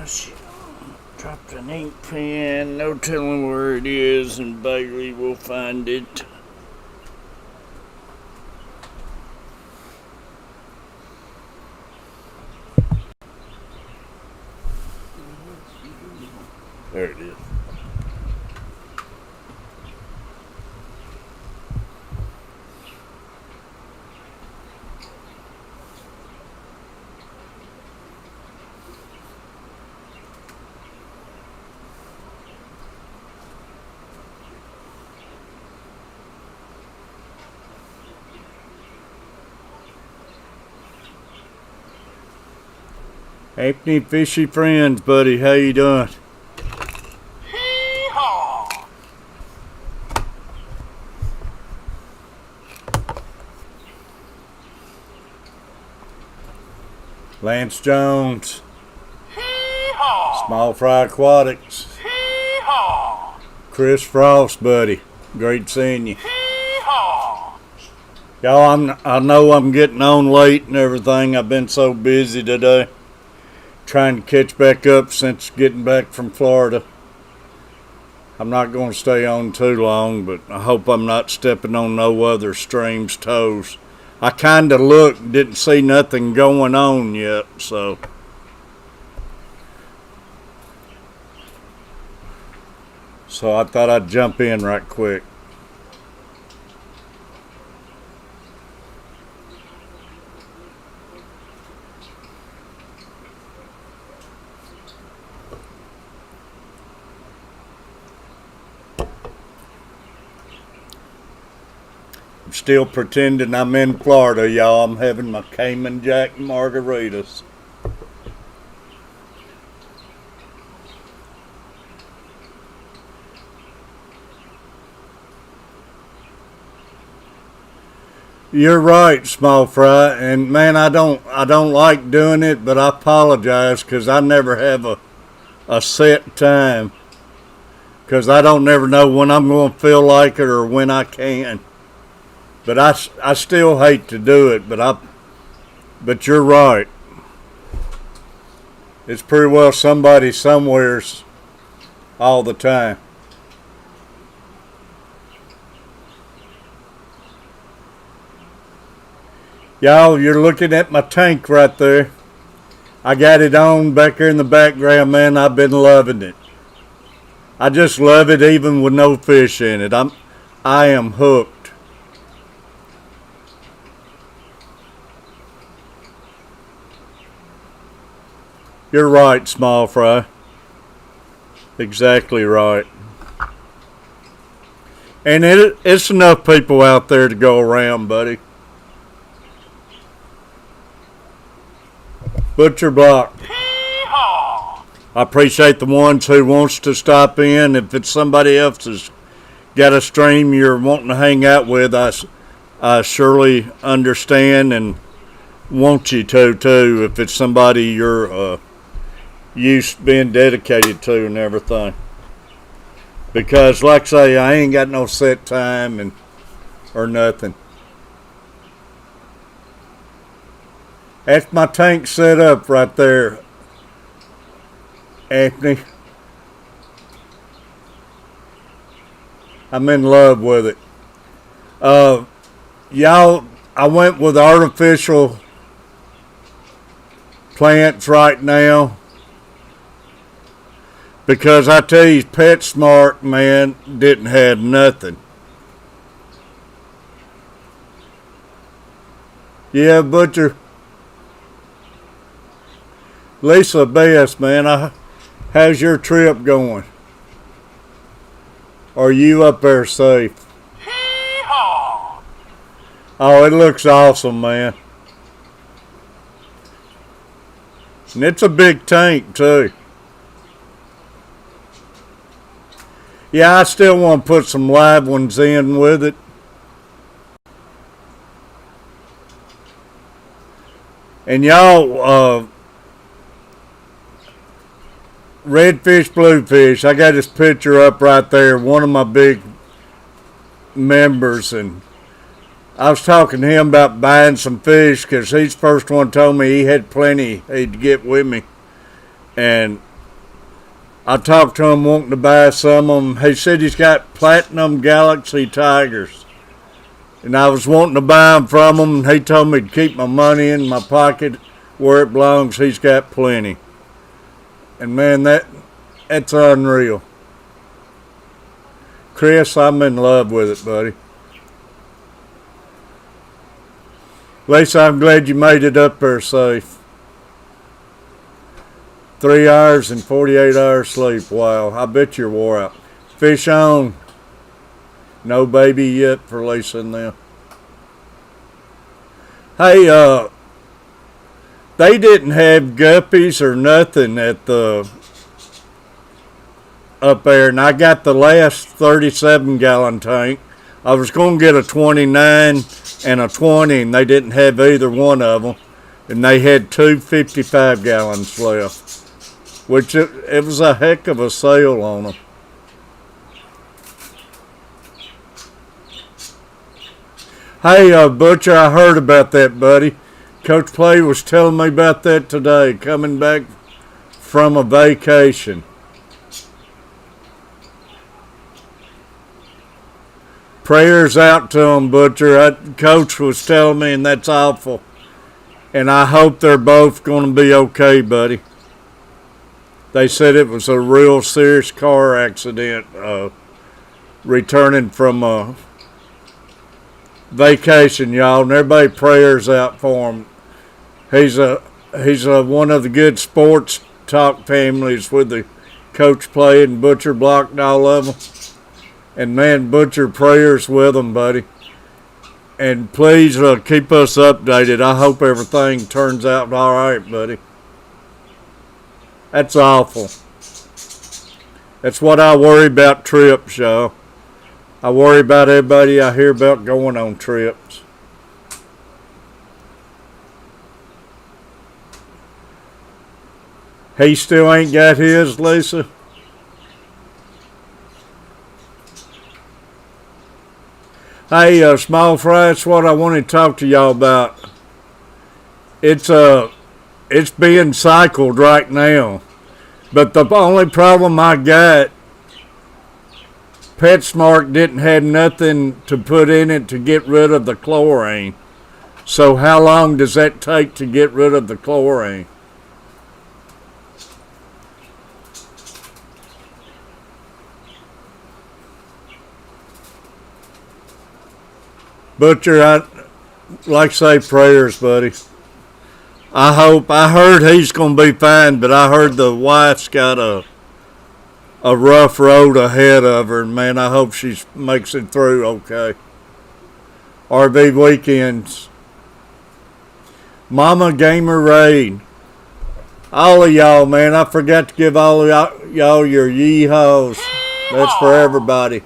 Gosh, dropped an ink pen, no telling where it is, and Bailey will find it. There it is. Anthony, fishy friends, buddy. How you doing? Hee-haw! Lance Jones. Hee-haw! Small Fry Aquatics. Hee-haw! Chris Frost, buddy. Great seeing you. Hee-haw! Y'all, I know I'm getting on late and everything. I've been so busy today. Trying to catch back up since getting back from Florida. I'm not going to stay on too long, but I hope I'm not stepping on no other stream's toes. I kind of looked, didn't see nothing going on yet, so. So I thought I'd jump in right quick. Still pretending I'm in Florida, y'all. I'm having my Cayman Jack margaritas. You're right, Small Fry, and man, I don't like doing it, but I apologize because I never have a set time, because I don't never know when I'm going to feel like it or when I can. But I still hate to do it, but you're right. It's pretty well somebody somewhere's all the time. Y'all, you're looking at my tank right there. I got it on back there in the background, man. I've been loving it. I just love it even with no fish in it. I am hooked. You're right, Small Fry. Exactly right. And it's enough people out there to go around, buddy. Butcher Block. Hee-haw! I appreciate the ones who wants to stop in. If it's somebody else that's got a stream you're wanting to hang out with, I surely understand and want you to too. If it's somebody you're used to being dedicated to and everything. Because like I say, I ain't got no set time or nothing. That's my tank set up right there, Anthony. I'm in love with it. Y'all, I went with artificial plants right now. Because I tell you, PetSmart, man, didn't have nothing. Yeah, Butcher. Lisa Best, man, how's your trip going? Are you up there safe? Hee-haw! Oh, it looks awesome, man. And it's a big tank, too. Yeah, I still want to put some live ones in with it. And y'all, redfish, bluefish, I got this picture up right there, one of my big members, and I was talking to him about buying some fish because he's the first one told me he had plenty he'd get with me. And I talked to him wanting to buy some of them. He said he's got Platinum Galaxy Tigers. And I was wanting to buy them from him. He told me to keep my money in my pocket where it belongs. He's got plenty. And man, that's unreal. Chris, I'm in love with it, buddy. Lisa, I'm glad you made it up there safe. 3 hours and 48 hours sleep. Wow, I bet you're wore out. Fish on. No baby yet for Lisa and them. Hey, they didn't have guppies or nothing at the up there, and I got the last 37-gallon tank. I was going to get a 29 and a 20, and they didn't have either one of them, and they had two 55 gallons left, which it was a heck of a sale on them. Hey, Butcher, I heard about that, buddy. Coach Play was telling me about that today, coming back from a vacation. Prayers out to him, Butcher. Coach was telling me, and that's awful. And I hope they're both going to be okay, buddy. They said it was a real serious car accident, returning from a vacation, y'all. And everybody prayers out for him. He's one of the good sports talk families with the Coach Play and Butcher blocked all of them. And man, Butcher, prayers with them, buddy. And please keep us updated. I hope everything turns out all right, buddy. That's awful. That's what I worry about trips, y'all. I worry about everybody I hear about going on trips. He still ain't got his, Lisa? Hey, Small Fry, that's what I want to talk to y'all about. It's being cycled right now. But the only problem I got, PetSmart didn't have nothing to put in it to get rid of the chlorine. So how long does that take to get rid of the chlorine? Butcher, I like to say prayers, buddy. I heard he's going to be fine, but I heard the wife's got a rough road ahead of her, and man, I hope she makes it through okay. RV weekends. Mama Gamer Raid. All of y'all, man, I forgot to give all of y'all your yeehaws. That's for everybody.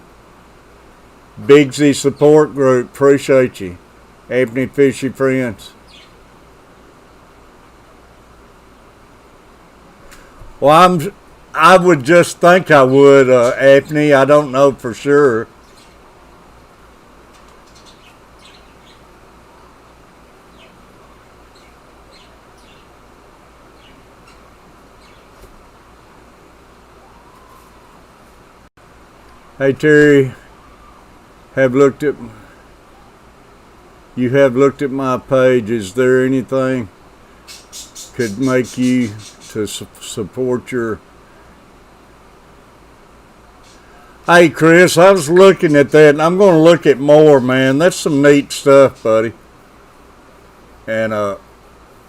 Bigsy support group, appreciate you. Anthony Fishy friends. Well, I would just think I would, Anthony. I don't know for sure. Hey Terry. You have looked at my page. Is there anything could make you to support your... Hey Chris, I was looking at that, and I'm going to look at more, man. That's some neat stuff, buddy. And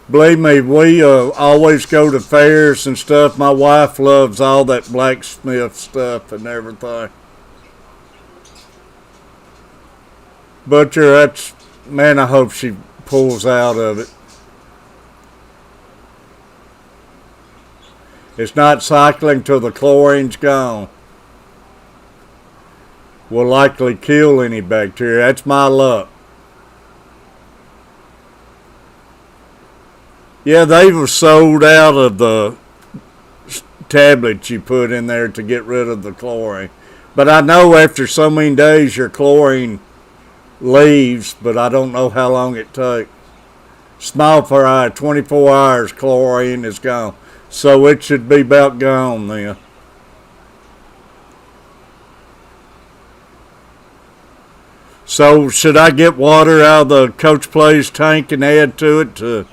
believe me, we always go to fairs and stuff. My wife loves all that blacksmith stuff and everything. Butcher, that's, man, I hope she pulls out of it. It's not cycling till the chlorine's gone. Will likely kill any bacteria. That's my luck. Yeah, they were sold out of the tablets you put in there to get rid of the chlorine. But I know after so many days your chlorine leaves, but I don't know how long it takes. Small fry, 24 hours, chlorine is gone. So it should be about gone then. So should I get water out of the Coach Play's tank and add to it to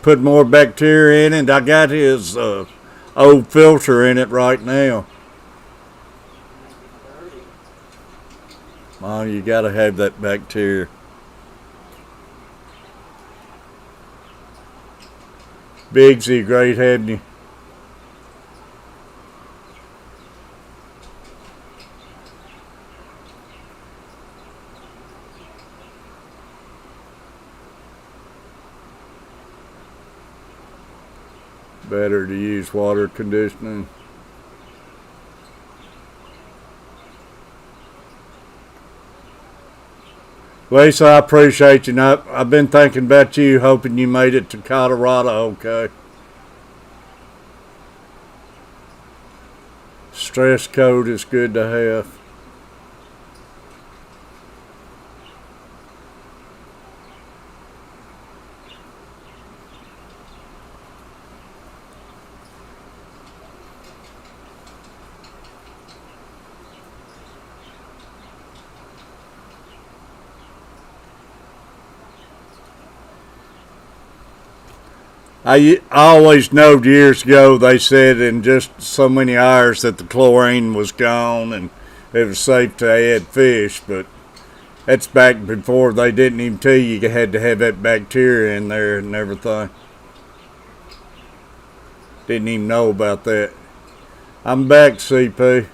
put more bacteria in it? I got his old filter in it right now. Oh, you gotta have that bacteria. Bigsy, great having you. Better to use water conditioning. Lisa, I appreciate you. I've been thinking about you, hoping you made it to Colorado okay. Stress code is good to have. I always knowed years ago they said in just so many hours that the chlorine was gone and it was safe to add fish, but that's back before they didn't even tell you had to have that bacteria in there and everything. Didn't even know about that. I'm back, CP.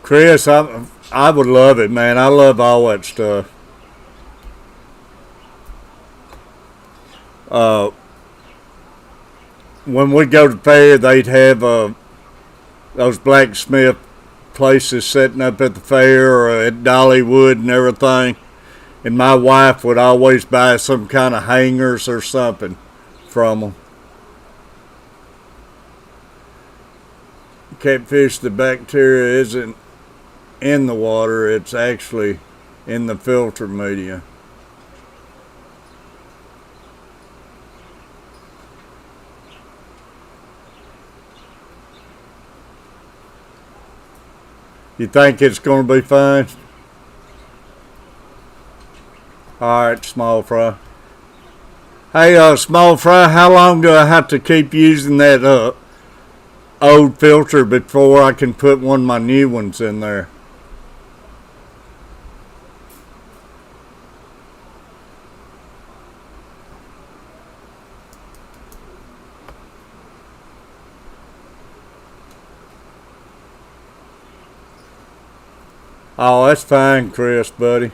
Chris, I would love it, man. I love all that stuff. When we go to the fair, they'd have those blacksmith places setting up at the fair or at Dollywood and everything. And my wife would always buy some kind of hangers or something from them. Catfish, the bacteria isn't in the water, it's actually in the filter media. You think it's going to be fine? Alright, small fry. Hey, small fry, how long do I have to keep using that old filter before I can put one of my new ones in there? Oh, that's fine, Chris, buddy.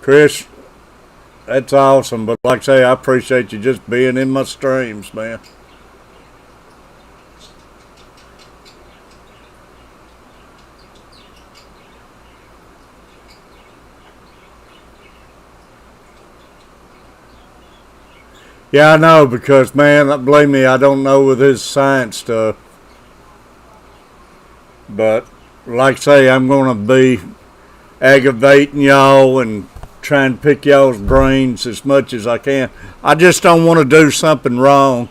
Chris, that's awesome. But like I say, I appreciate you just being in my streams, man. Yeah, I know, because, man, believe me, I don't know with his science stuff. But like I say, I'm going to be aggravating y'all and trying to pick y'all's brains as much as I can. I just don't want to do something wrong.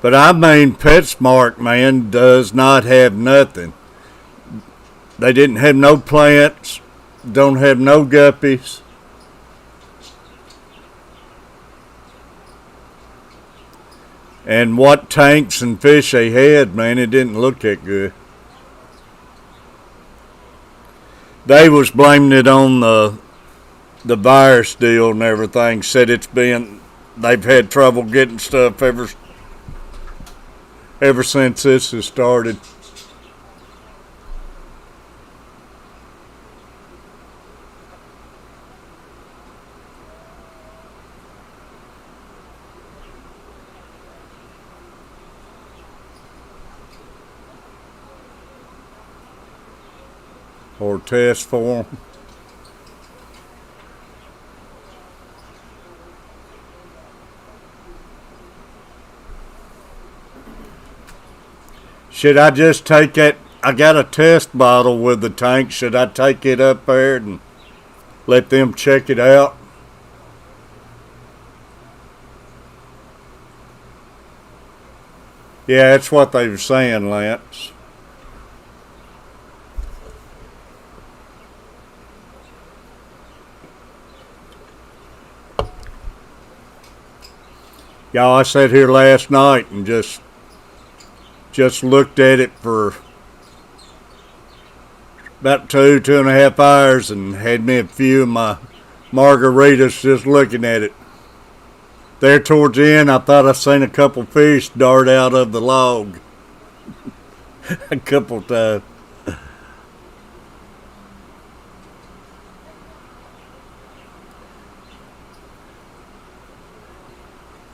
But I mean, PetSmart, man, does not have nothing. They didn't have no plants, don't have no guppies. And what tanks and fish they had, man, it didn't look that good. They was blaming it on the virus deal and everything. Said they've had trouble getting stuff ever since this has started. Or test for them. Should I just take it? I got a test bottle with the tank. Should I take it up there and let them check it out? Yeah, that's what they were saying, Lance. Y'all, I sat here last night and just looked at it for about 2.5 hours and had me a few of my margaritas just looking at it. There towards the end, I thought I seen a couple fish dart out of the log. A couple times.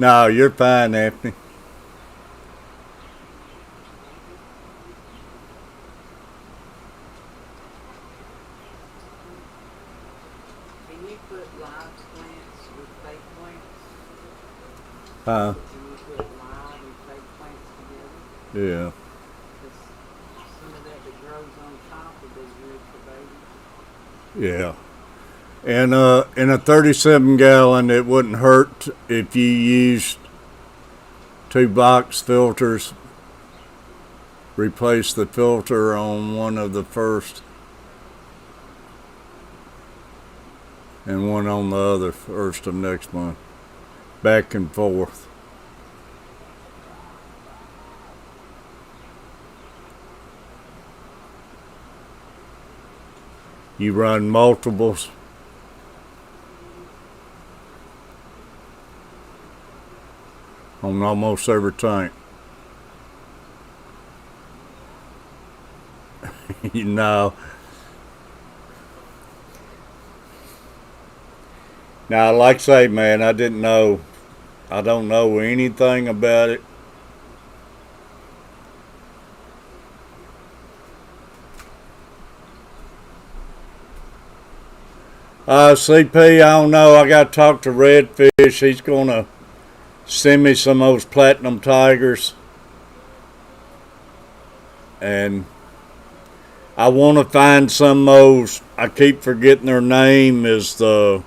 No, you're fine, Anthony. Can you put live plants with fake plants? Huh? Can you put live and fake plants together? Yeah. Because some of that grows on top would be good for babies. Yeah. And in a 37 gallon, it wouldn't hurt if you used 2 box filters. Replace the filter on one of the first and one on the other first of next month. Back and forth. You run multiples. On almost every tank. You know. Now, like I say, man, I don't know anything about it. CP, I don't know. I got to talk to Redfish. He's going to send me some of those platinum tigers. And I want to find some of those. I keep forgetting their name is the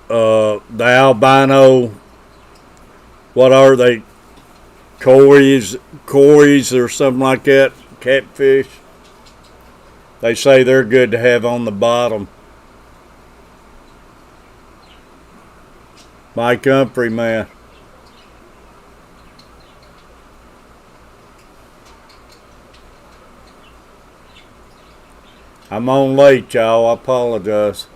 albino. What are they? Cories or something like that. Catfish. They say they're good to have on the bottom. Mike Humphrey, man. I'm on late, y'all. I apologize.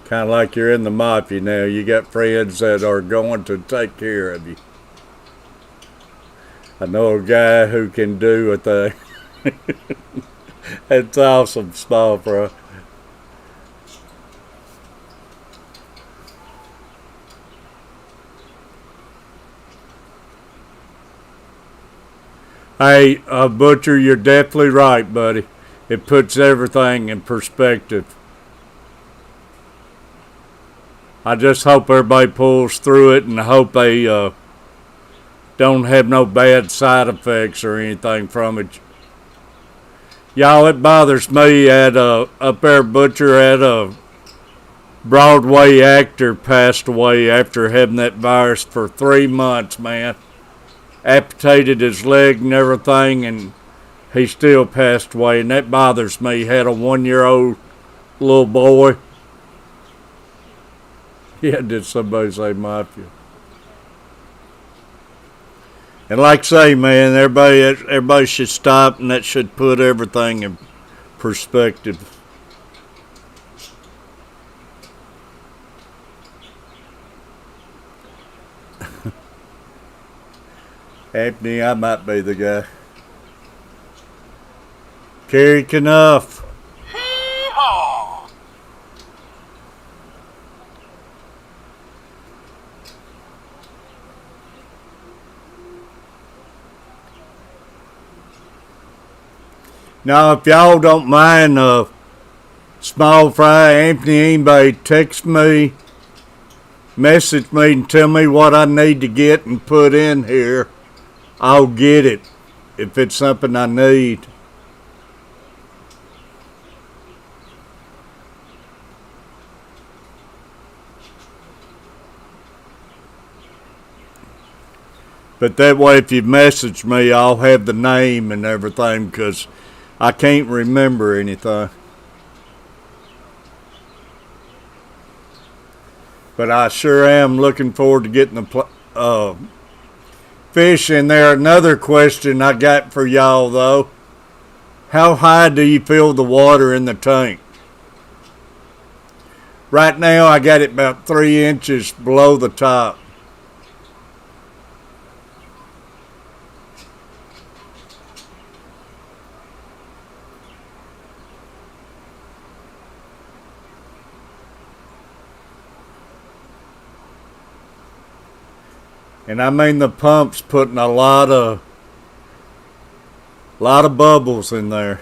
Kind of like you're in the mafia now. You got friends that are going to take care of you. I know a guy who can do a thing. That's awesome, small bro. Hey, Butcher, you're definitely right, buddy. It puts everything in perspective. I just hope everybody pulls through it and I hope they don't have no bad side effects or anything from it. Y'all, it bothers me at up there, Butcher, at a Broadway actor passed away after having that virus for 3 months, man. Amputated his leg and everything, and he still passed away, and that bothers me. He had a 1-year-old little boy. Yeah, did somebody say mafia? And like I say, man, everybody should stop, and that should put everything in perspective. Anthony, I might be the guy. Carrie Knuff. Hee-haw! Now, if y'all don't mind, Small Fry, Anthony, anybody text me, message me, and tell me what I need to get and put in here, I'll get it if it's something I need. But that way, if you message me, I'll have the name and everything, because I can't remember anything. But I sure am looking forward to getting the fish in there. Another question I got for y'all, though. How high do you fill the water in the tank? Right now, I got it about 3 inches below the top. And I mean, the pump's putting a lot of bubbles in there.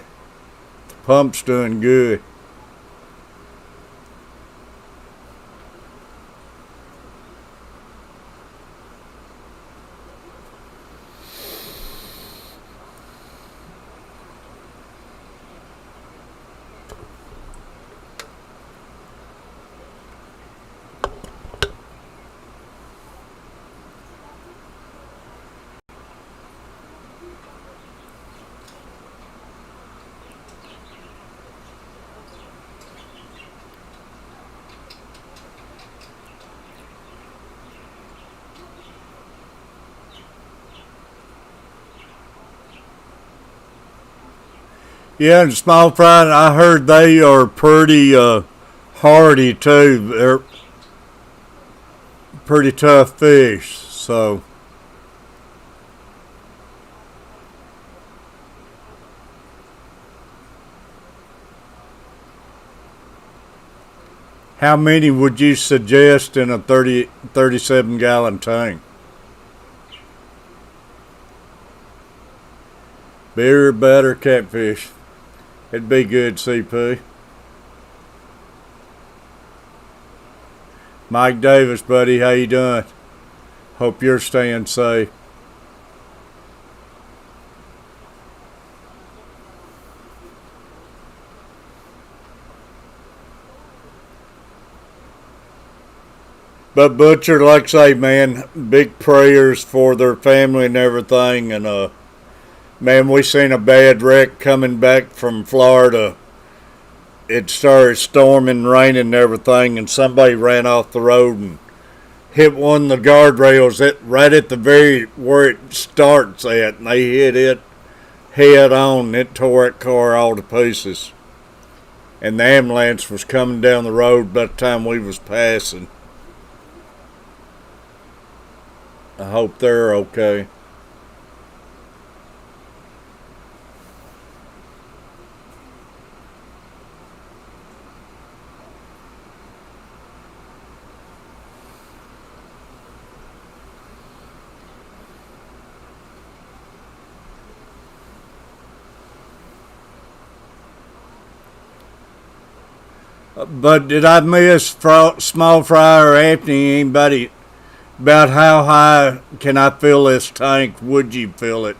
The pump's doing good. Yeah, and Small Fry, I heard they are pretty hardy too. They're pretty tough fish, so. How many would you suggest in a 37 gallon tank? Bigger, better catfish. It'd be good, CP. Mike Davis, buddy, how you doing? Hope you're staying safe. But Butcher, like I say, man, big prayers for their family and everything. And man, we seen a bad wreck coming back from Florida. It started storming, raining, and everything, and somebody ran off the road and hit one of the guardrails right at the very where it starts at, and they hit it head on, and it tore that car all to pieces. And the ambulance was coming down the road by the time we was passing. I hope they're okay. But did I miss Small Fry or Anthony, anybody, about how high can I fill this tank? Would you fill it?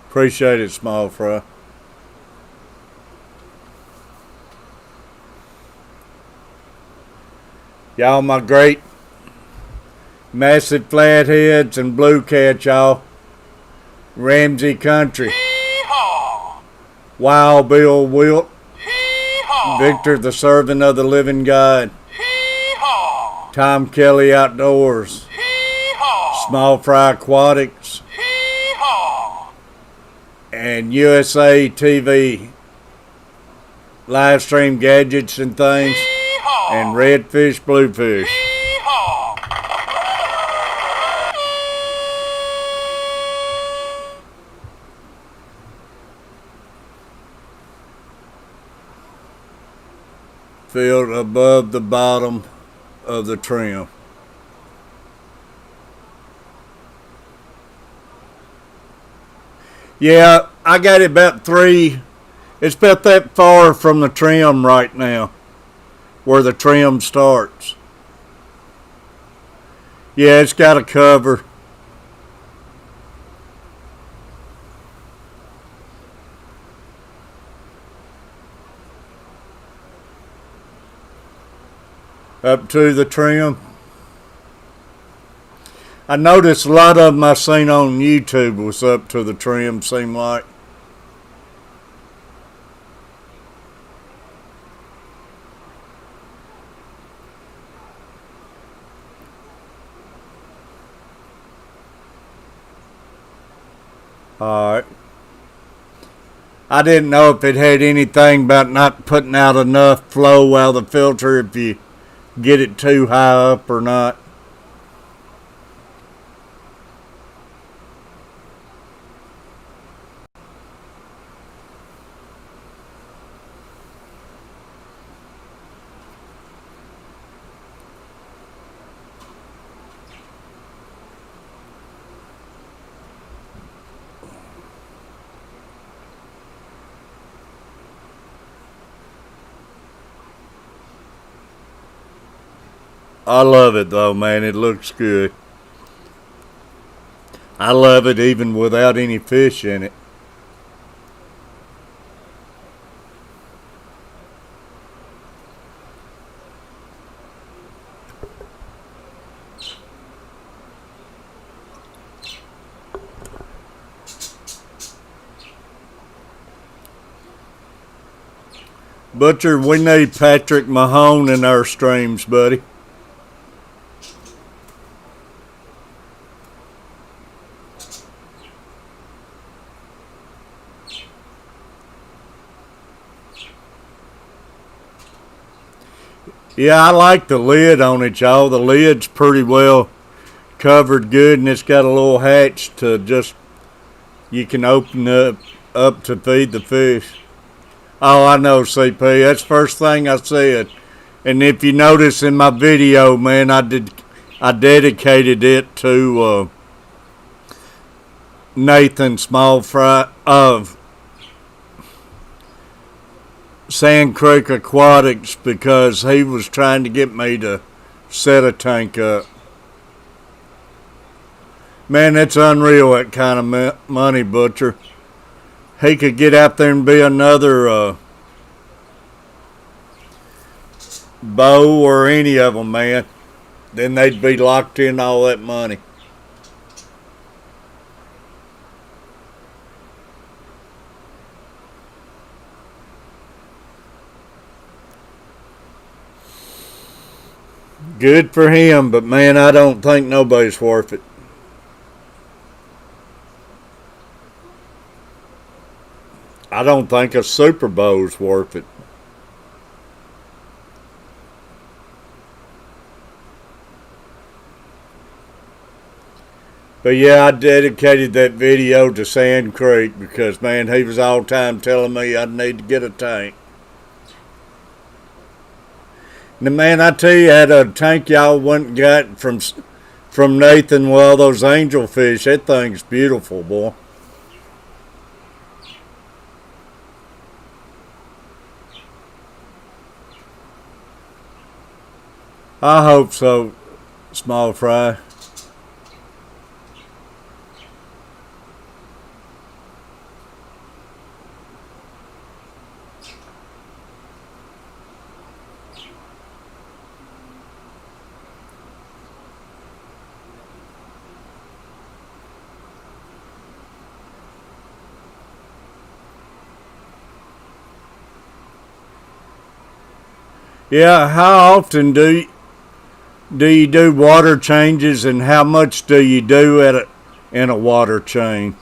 Appreciate it, Small Fry. Y'all, my great massive flatheads and blue cat, y'all. Ramsey Country. Hee-haw! Wild Bill Wilt. Hee-haw! Victor the Servant of the Living God. Hee-haw! Tom Kelly Outdoors. Hee-haw! Small Fry Aquatics. Hee-haw! And USA TV live stream gadgets and things. Hee-haw! And Redfish Bluefish. Hee-haw! Filled above the bottom of the trim. Yeah, I got it about 3. It's about that far from the trim right now, where the trim starts. Yeah, it's got a cover. Up to the trim. I noticed a lot of them I seen on YouTube was up to the trim, seemed like. Alright. I didn't know if it had anything about not putting out enough flow out of the filter if you get it too high up or not. I love it though, man. It looks good. I love it even without any fish in it. Butcher, we need Patrick Mahone in our streams, buddy. Yeah, I like the lid on it, y'all. The lid's pretty well covered good, and it's got a little hatch to just, you can open up to feed the fish. Oh, I know, CP. That's the first thing I said. And if you notice in my video, man, I dedicated it to Nathan Small Fry of Sand Creek Aquatics because he was trying to get me to set a tank up. Man, it's unreal, that kind of money, Butcher. He could get out there and be another Bo or any of them, man. Then they'd be locked in all that money. Good for him, but man, I don't think nobody's worth it. I don't think a Super Bowl's worth it. But yeah, I dedicated that video to Sand Creek because, man, he was all the time telling me I'd need to get a tank. Now, man, I tell you, that tank y'all went and got from Nathan with all those angelfish, that thing's beautiful, boy. I hope so, Small Fry. Yeah, how often do you do water changes, and how much do you do in a water change?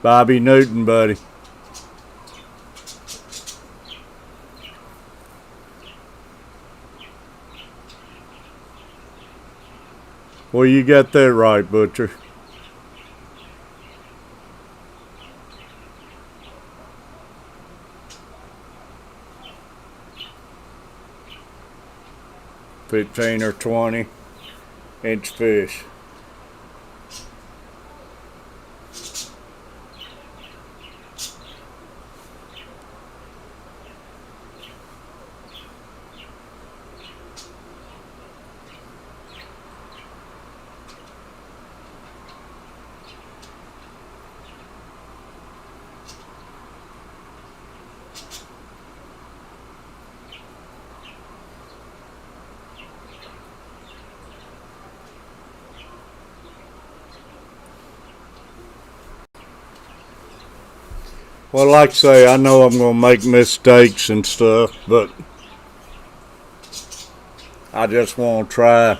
Bobby Newton, buddy. Well, you got that right, Butcher. 15 or 20-inch fish. Well, like I say, I know I'm going to make mistakes and stuff, but I just want to try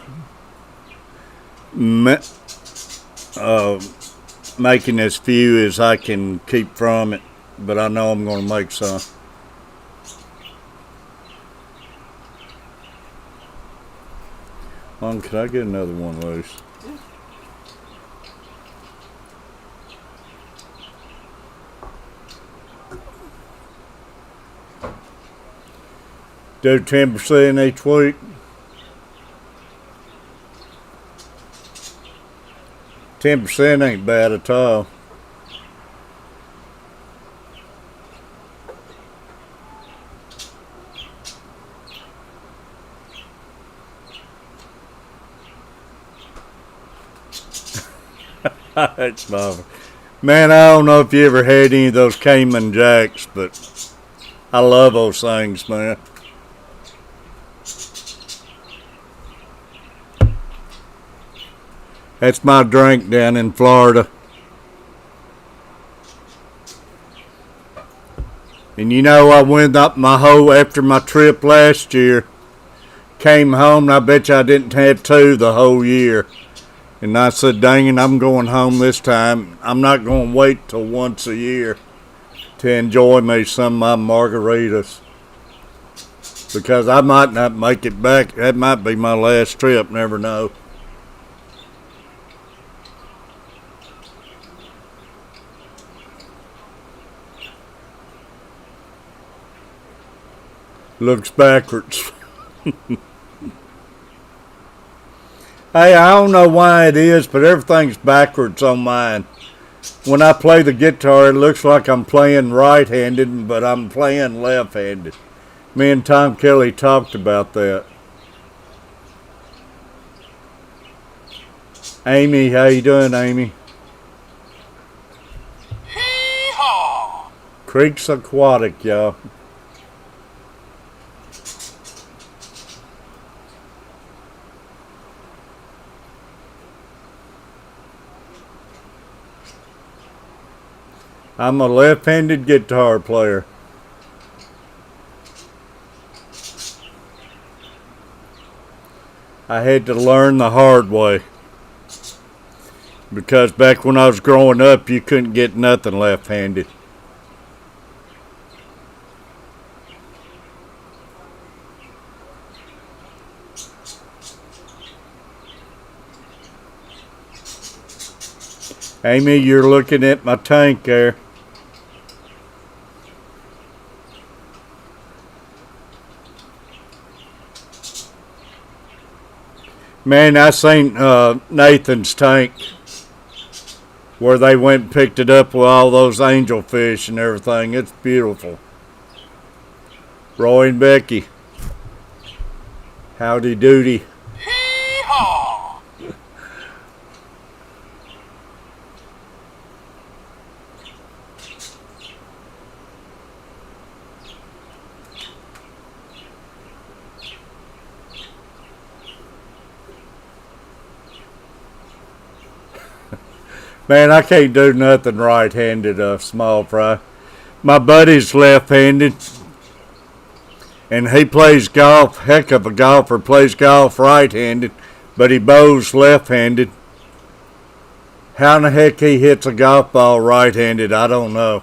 making as few as I can keep from it, but I know I'm going to make some. Mom, could I get another one loose? Do 10% each week. $10 ain't bad at all. That's marvelous. Man, I don't know if you ever had any of those Cayman Jacks, but I love those things, man. That's my drink down in Florida. And you know, I went up after my trip last year, came home, and I bet you I didn't have two the whole year. And I said, dang it, I'm going home this time. I'm not going to wait till once a year to enjoy me some of my margaritas. Because I might not make it back. That might be my last trip, never know. Looks backwards. Hey, I don't know why it is, but everything's backwards on mine. When I play the guitar, it looks like I'm playing right-handed, but I'm playing left-handed. Me and Tom Kelly talked about that. Amy, how you doing, Amy? Hee-haw! Creek's aquatic, y'all. I'm a left-handed guitar player. I had to learn the hard way. Because back when I was growing up, you couldn't get nothing left-handed. Amy, you're looking at my tank there. Man, I seen Nathan's tank where they went and picked it up with all those angelfish and everything. It's beautiful. Roy and Becky. Howdy doody. Hee-haw! Man, I can't do nothing right-handed, small fry. My buddy's left-handed, and he plays golf. Heck of a golfer, plays golf right-handed, but he bows left-handed. How in the heck he hits a golf ball right-handed, I don't know.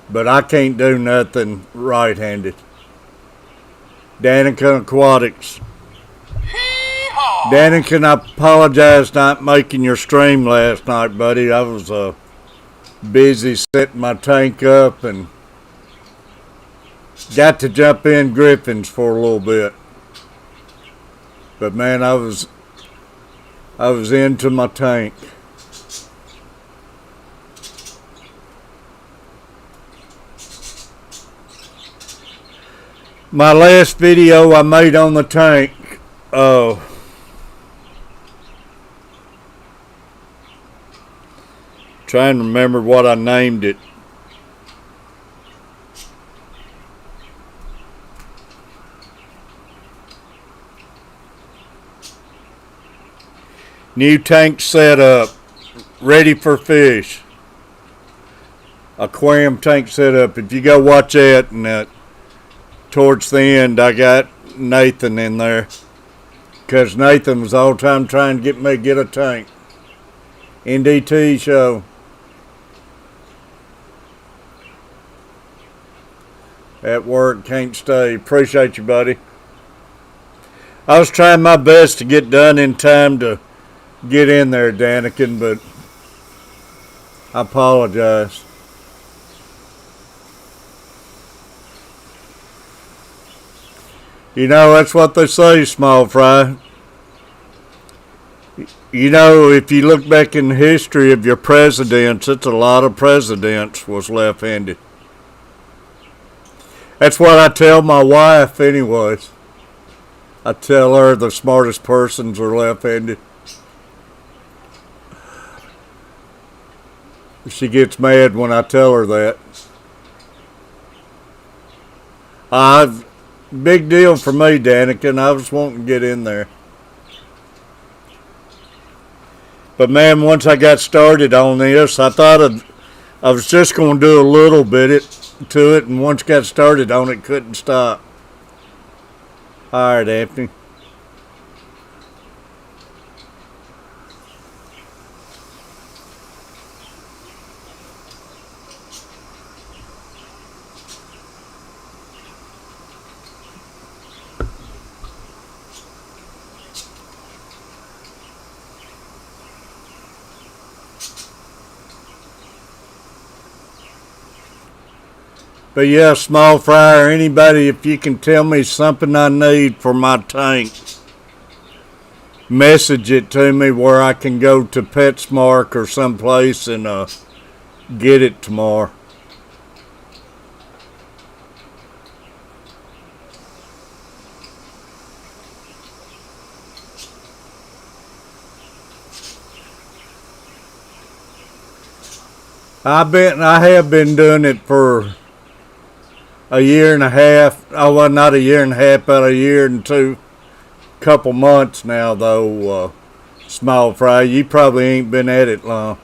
But I can't do nothing right-handed. Danica Aquatics. Hee-haw! Danica, I apologize not making your stream last night, buddy. I was busy setting my tank up and got to jump in Griffin's for a little bit. But man, I was into my tank. My last video I made on the tank, trying to remember what I named it. New tank setup, ready for fish. Aquarium tank setup. If you go watch that, and towards the end, I got Nathan in there, because Nathan was all the time trying to get me to get a tank. NDT show. At work, can't stay. Appreciate you, buddy. I was trying my best to get done in time to get in there, Danikin, but I apologize. You know, that's what they say, small fry. You know, if you look back in the history of your presidents, it's a lot of presidents was left-handed. That's what I tell my wife anyways. I tell her the smartest persons are left-handed. She gets mad when I tell her that. Big deal for me, Danikin. I was wanting to get in there. But man, once I got started on this, I thought I was just going to do a little bit to it, and once got started on it, couldn't stop. All right, Anthony. But yeah, small fry or anybody, if you can tell me something I need for my tank, message it to me where I can go to PetSmart or someplace and get it tomorrow. I have been doing it for a year and a half. Oh, well, not a year and a half, but a year and couple months now, though. Small fry, you probably ain't been at it long.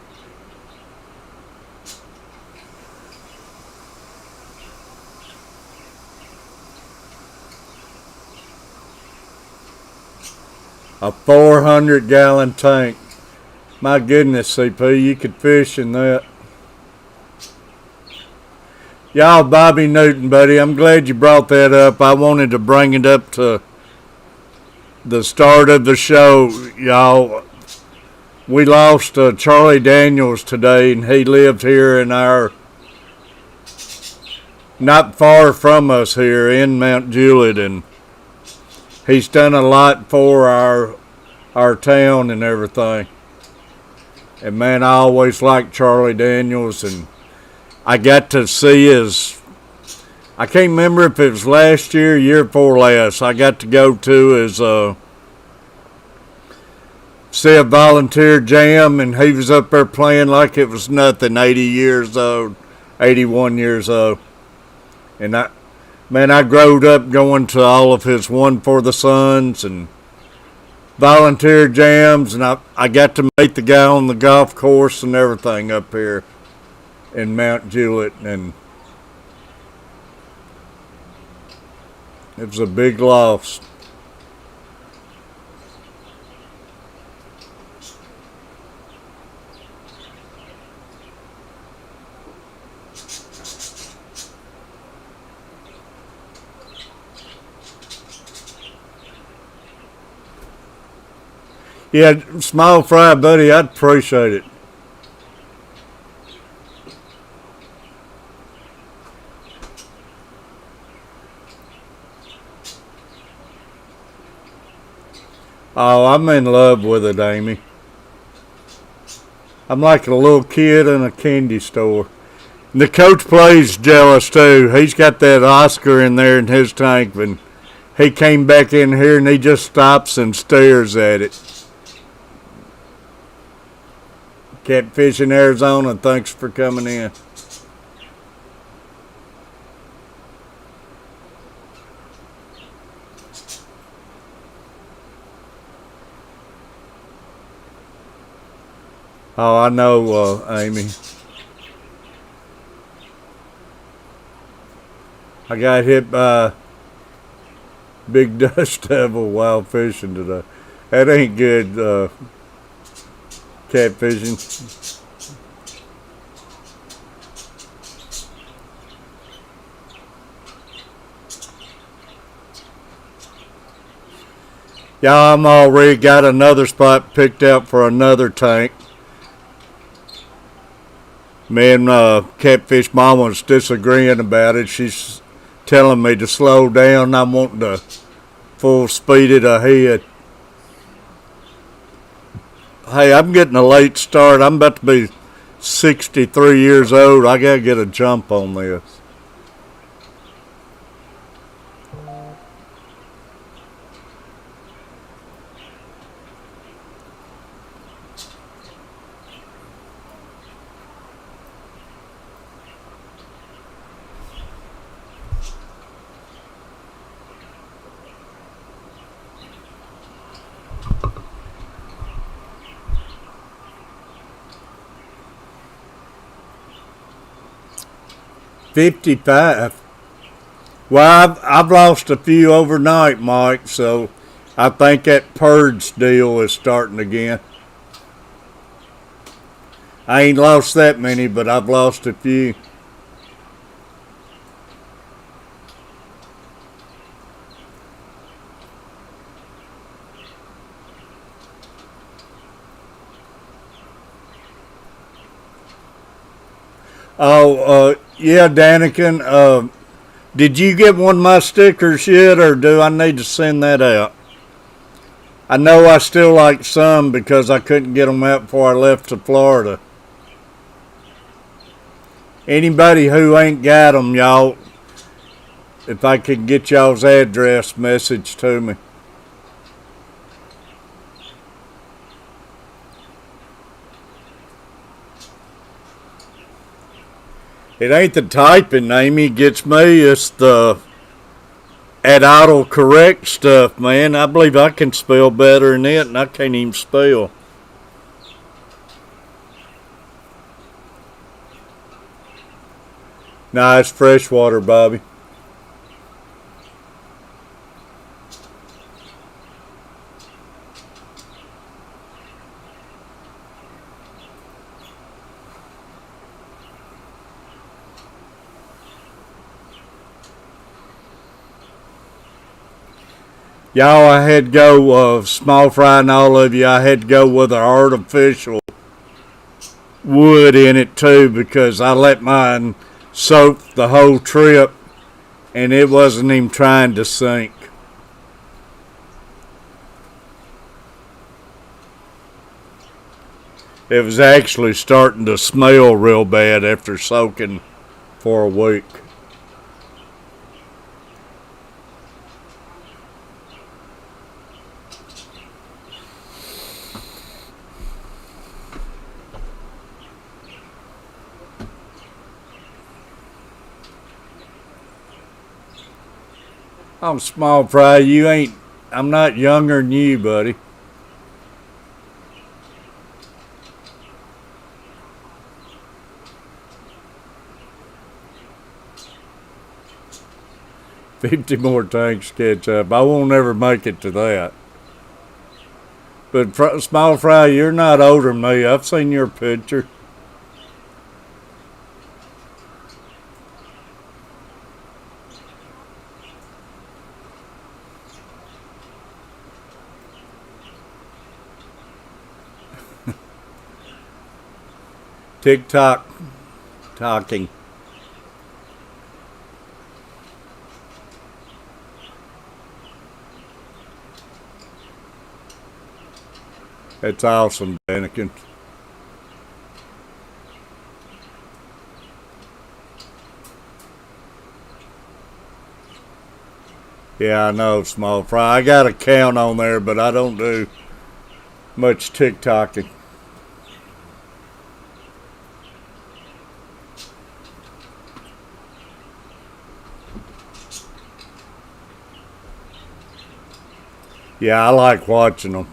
A 400-gallon tank. My goodness, CP, you could fish in that. Y'all, Bobby Newton, buddy, I'm glad you brought that up. I wanted to bring it up to the start of the show, y'all. We lost Charlie Daniels today, and he lived here in not far from us here in Mount Juliet, and he's done a lot for our town and everything. And man, I always liked Charlie Daniels, and I got to see I can't remember if it was last year or year before last, I got to go to see a volunteer jam, and he was up there playing like it was nothing, 80 years old, 81 years old. And I growed up going to all of his One for the Sons and volunteer jams, and I got to meet the guy on the golf course and everything up here in Mount Juliet, and it was a big loss. Yeah, small fry, buddy, I'd appreciate it. Oh, I'm in love with it, Amy. I'm like a little kid in a candy store. And the coach plays jealous too. He's got that Oscar in there in his tank, and he came back in here and he just stops and stares at it. Catfish in Arizona, thanks for coming in. Oh, I know, Amy. I got hit by a big dust devil while fishing today. That ain't good, catfishing. Yeah, I'm already got another spot picked out for another tank. Me and Catfish Mama was disagreeing about it. She's telling me to slow down. I'm wanting to full speed it ahead. Hey, I'm getting a late start. I'm about to be 63 years old. I gotta get a jump on this. $55. Well, I've lost a few overnight, Mike, so I think that purge deal is starting again. I ain't lost that many, but I've lost a few. Oh, yeah, Daniken. Did you get one of my stickers yet, or do I need to send that out? I know I still like some because I couldn't get them out before I left to Florida. Anybody who ain't got them, y'all, if I could get y'all's address, message to me. It ain't the typing, Amy, gets me. It's the at autocorrect stuff, man. I believe I can spell better than it, and I can't even spell. Nah, it's freshwater, Bobby. Y'all, I had to go, small fry and all of you, I had to go with an artificial wood in it too because I let mine soak the whole trip and it wasn't even trying to sink. It was actually starting to smell real bad after soaking for a week. I'm small fry. I'm not younger than you, buddy. $50 more tanks catch up. I won't ever make it to that. But small fry, you're not older than me. I've seen your picture. TikTok talking. It's awesome, Daniken. Yeah, I know, small fry. I got a count on there, but I don't do much TikToking. Yeah, I like watching them.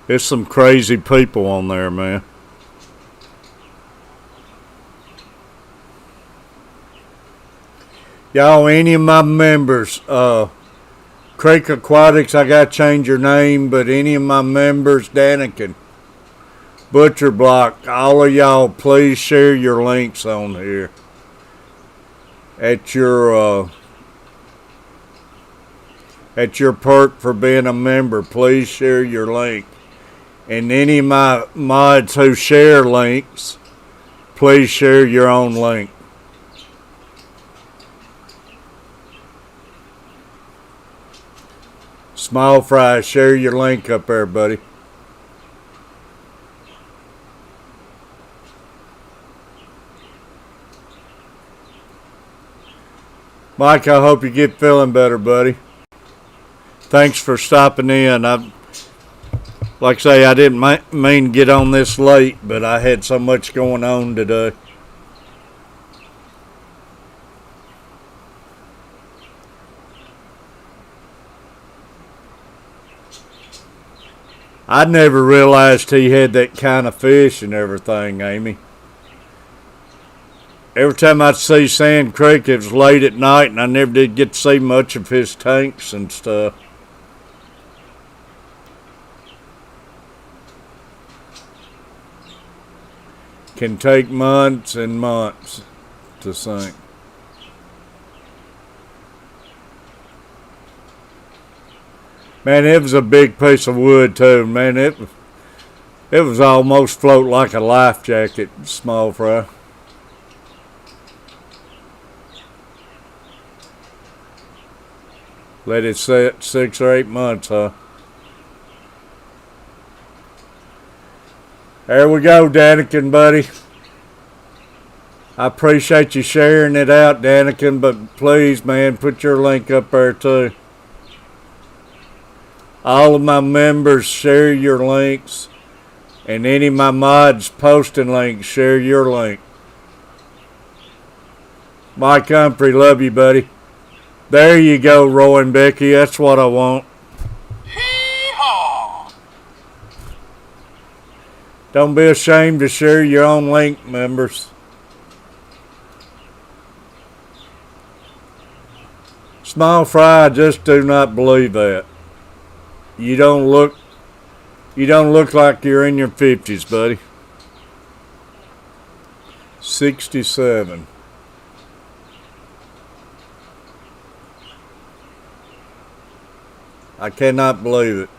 There's some crazy people on there, man. Y'all, any of my members, Creek Aquatics, I got to change your name, but any of my members, Daniken, Butcher Block, all of y'all, please share your links on here. At your perk for being a member, please share your link. And any of my mods who share links, please share your own link. Small Fry, share your link up there, buddy. Mike, I hope you get feeling better, buddy. Thanks for stopping in. Like I say, I didn't mean to get on this late, but I had so much going on today. I never realized he had that kind of fish and everything, Amy. Every time I'd see Sand Creek, it was late at night, and I never did get to see much of his tanks and stuff. Can take months and months to sink. Man, it was a big piece of wood too, man. It was almost float like a life jacket, small fry. Let it set 6 or 8 months, huh? There we go, Daniken, buddy. I appreciate you sharing it out, Daniken, but please, man, put your link up there too. All of my members, share your links. And any of my mods posting links, share your link. Mike Humphrey, love you, buddy. There you go, Roy and Becky. That's what I want. Hee-haw! Don't be ashamed to share your own link, members. Small Fry, I just do not believe that. You don't look like you're in your 50s, buddy. 67. I cannot believe it.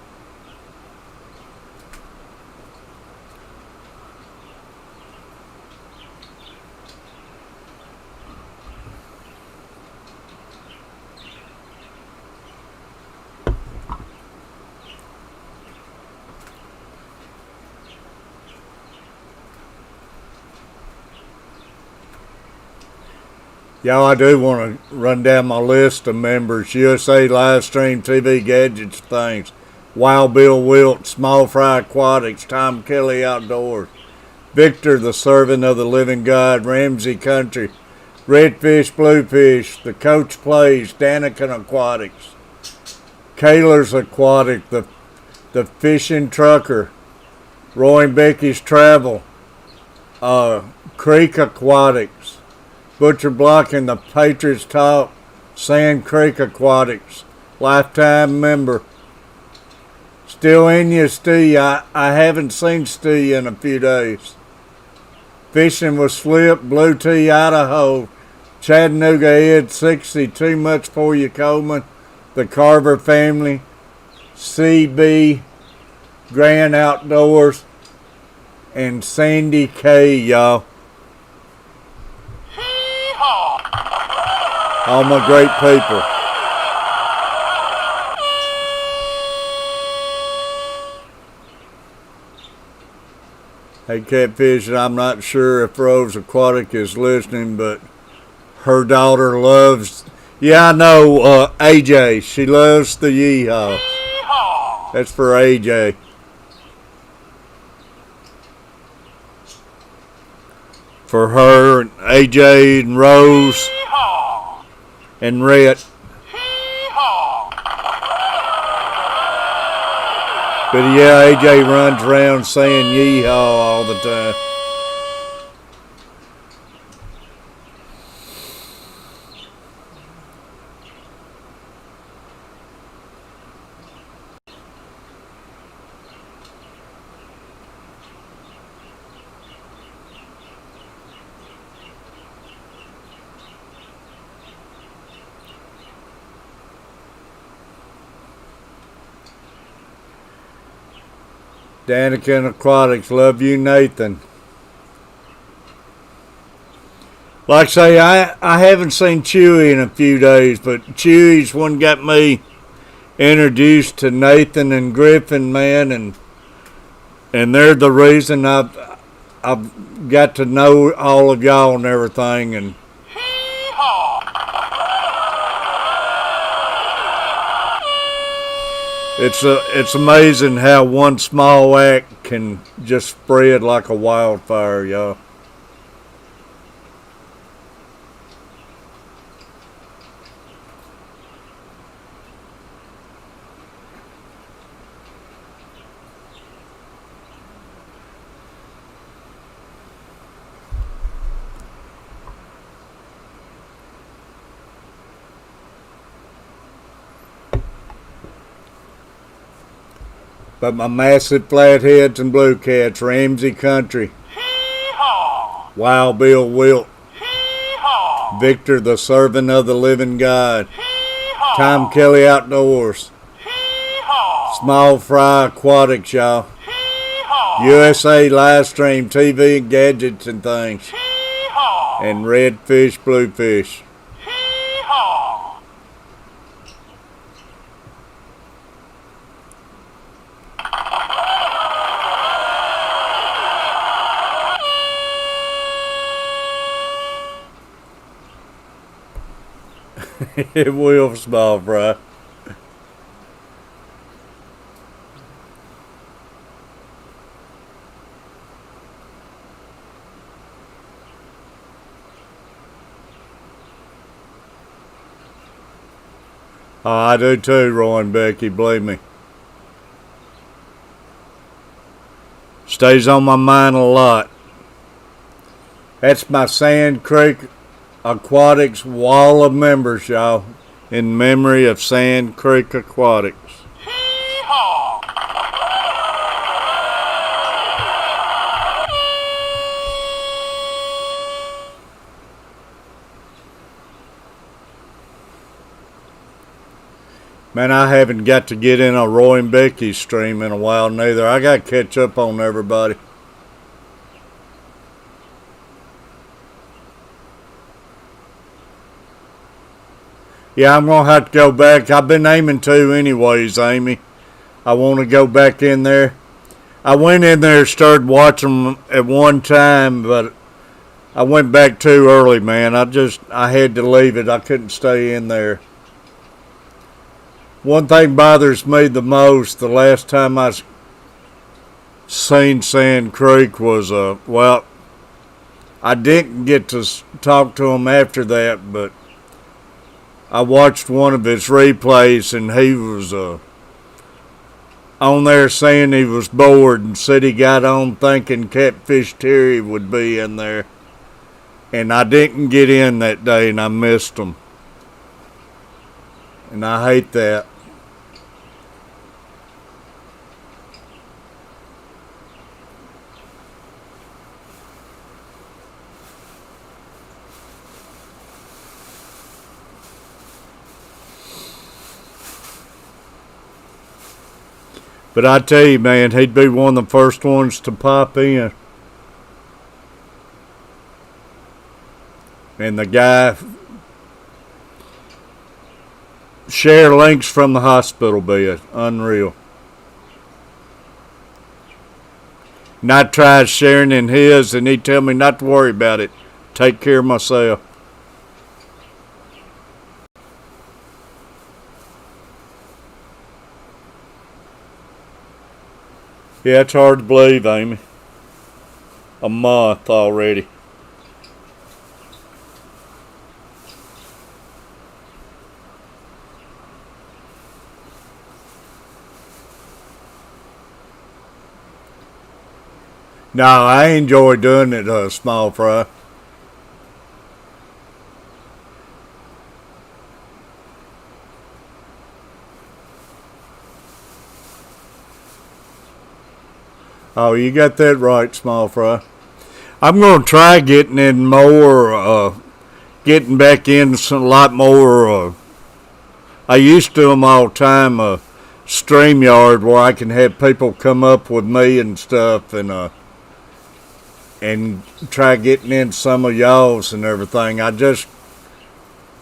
Y'all, I do want to run down my list of members. USA Livestream TV Gadgets Things. Wild Bill Wilt, Small Fry Aquatics, Tom Kelly Outdoors, Victor the Servant of the Living God, Ramsey Country, Redfish, Bluefish, The Coach Plays, Daniken Aquatics, Kaler's Aquatic, the Fishing Trucker, Roy and Becky's Travel, Creek Aquatics, Butcher Block and the Patriots Talk, Sand Creek Aquatics, lifetime member. Still in you, Steve. I haven't seen Steve in a few days. Fishing with Slip, Blue Tea, Idaho, Chattanooga Ed 60, Too Much For You Coleman, the Carver Family, CB, Grand Outdoors, and Sandy K, y'all. All my great people. Hey, Catfish, I'm not sure if Rose Aquatic is listening, but her daughter loves. Yeah, I know, AJ. She loves the yeehaw. Yeehaw! That's for AJ. For her, and AJ, and Rose, Yeehaw! and Rhett. Yeehaw! But yeah, AJ runs around saying yeehaw all the time. Danikin Aquatics, love you, Nathan. Like I say, I haven't seen Chewy in a few days, but Chewy's one got me introduced to Nathan and Griffin, man, and they're the reason I've got to know all of y'all and everything, and Yeehaw! it's amazing how one small act can just spread like a wildfire, y'all. But my massive flatheads and blue cats, Ramsey Country, Yeehaw! Wild Bill Wilt, Yeehaw! Victor the Servant of the Living God, Yeehaw! Tom Kelly Outdoors, Yeehaw! Small Fry Aquatics, y'all, Yeehaw! USA Livestream TV and gadgets and things, Yeehaw! and Redfish Bluefish. Yeehaw! It will, Small Fry. Oh, I do too, Roy and Becky, believe me. Stays on my mind a lot. That's my Sand Creek Aquatics wall of members, y'all. In memory of Sand Creek Aquatics. Yeehaw! Man, I haven't got to get in a Roy and Becky stream in a while neither. I got to catch up on everybody. Yeah, I'm going to have to go back. I've been aiming to anyways, Amy. I want to go back in there. I went in there and started watching them at one time, but I went back too early, man. I had to leave it. I couldn't stay in there. One thing bothers me the most, the last time I seen Sand Creek was, well, I didn't get to talk to him after that, but I watched one of his replays, and he was on there saying he was bored and said he got on thinking Catfish Terry would be in there. And I didn't get in that day, and I missed him. And I hate that. But I tell you, man, he'd be one of the first ones to pop in. And the guy share links from the hospital bed. Unreal. And I tried sharing in his, and he'd tell me not to worry about it. Take care of myself. Yeah, it's hard to believe, Amy. A month already. No, I enjoy doing it, small fry. Oh, you got that right, small fry. I'm going to try getting in more, getting back in some, a lot more. I used to them all the time, StreamYard, where I can have people come up with me and stuff, and try getting in some of y'all's and everything. I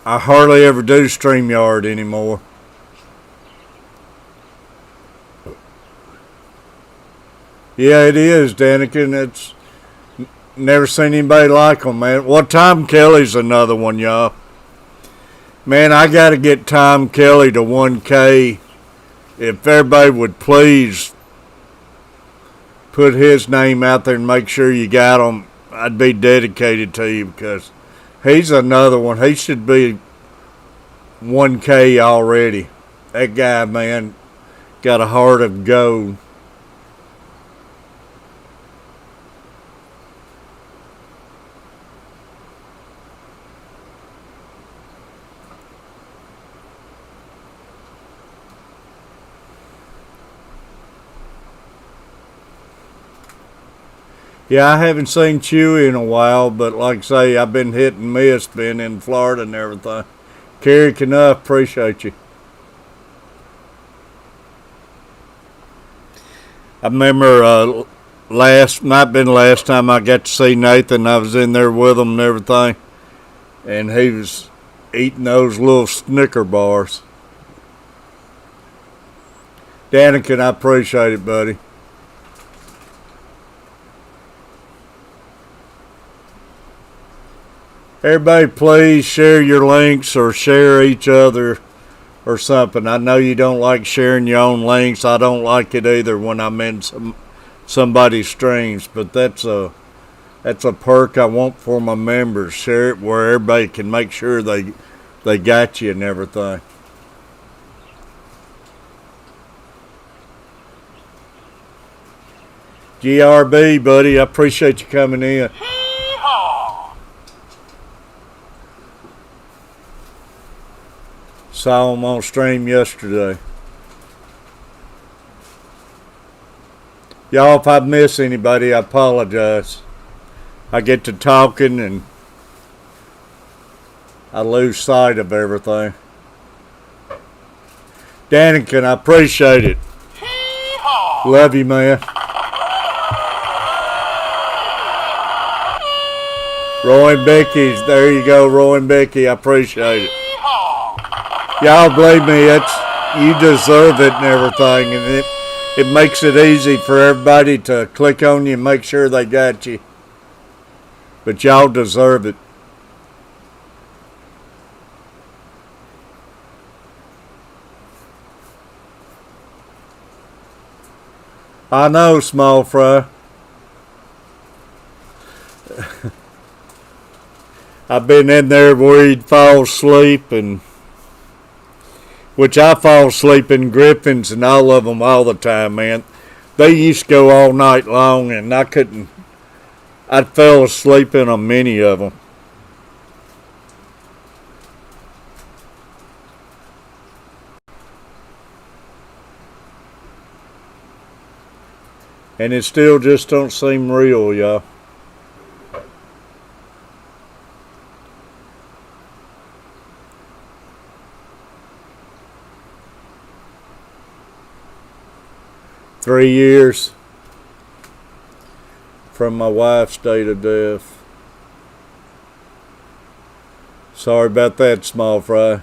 hardly ever do StreamYard anymore. Yeah, it is, Danica. It's never seen anybody like them, man. Well, Tom Kelly's another one, y'all. Man, I got to get Tom Kelly to 1K. If everybody would please put his name out there and make sure you got him, I'd be dedicated to you, because he's another one. He should be 1K already. That guy, man, got a heart of gold. Yeah, I haven't seen Chewy in a while, but like I say, I've been hit and miss being in Florida and everything. Carrie Knuff, appreciate you. I remember might have been last time I got to see Nathan. I was in there with him and everything, and he was eating those little Snicker bars. Danica, I appreciate it, buddy. Everybody, please share your links or share each other or something. I know you don't like sharing your own links. I don't like it either when I'm in somebody's streams, but that's a perk I want for my members. Share it where everybody can make sure they got you and everything. GRB, buddy, I appreciate you coming in. Saw him on stream yesterday. Y'all, if I miss anybody, I apologize. I get to talking and I lose sight of everything. Danica, I appreciate it. Love you, man. Roy and Becky, there you go, Roy and Becky, I appreciate it. Y'all believe me, you deserve it and everything, and it makes it easy for everybody to click on you and make sure they got you. But y'all deserve it. I know, small fry. I've been in there where he'd fall asleep, which I fall asleep in Griffins and all of them all the time, man. They used to go all night long, and I fell asleep in on many of them. And it still just don't seem real, y'all. Three years from my wife's date of death. Sorry about that, small fry.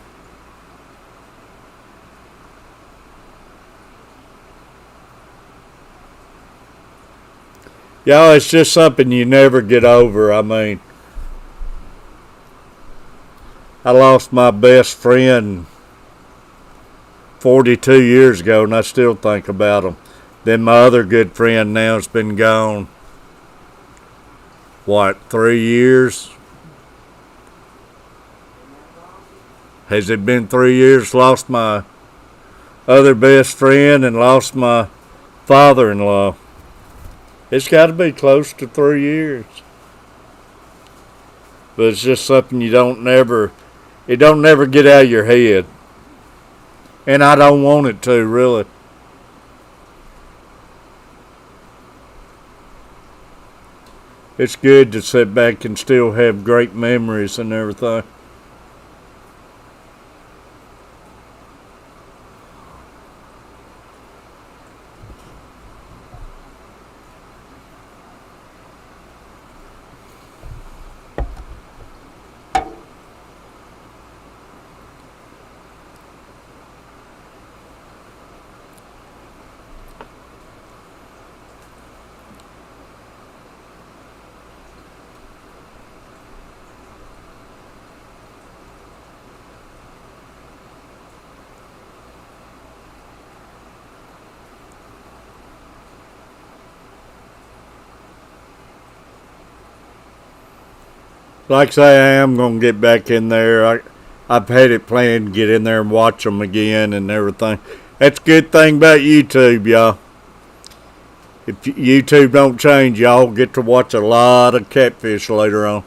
Y'all, it's just something you never get over. I mean, I lost my best friend 42 years ago, and I still think about him. Then my other good friend now has been gone, what, 3 years? Has it been 3 years? Lost my other best friend and lost my father-in-law. It's got to be close to 3 years. But it's just something it don't never get out of your head. And I don't want it to, really. It's good to sit back and still have great memories and everything. Like I say, I am going to get back in there. I've had it planned to get in there and watch them again and everything. That's a good thing about YouTube, y'all. If YouTube don't change, y'all get to watch a lot of Catfish later on.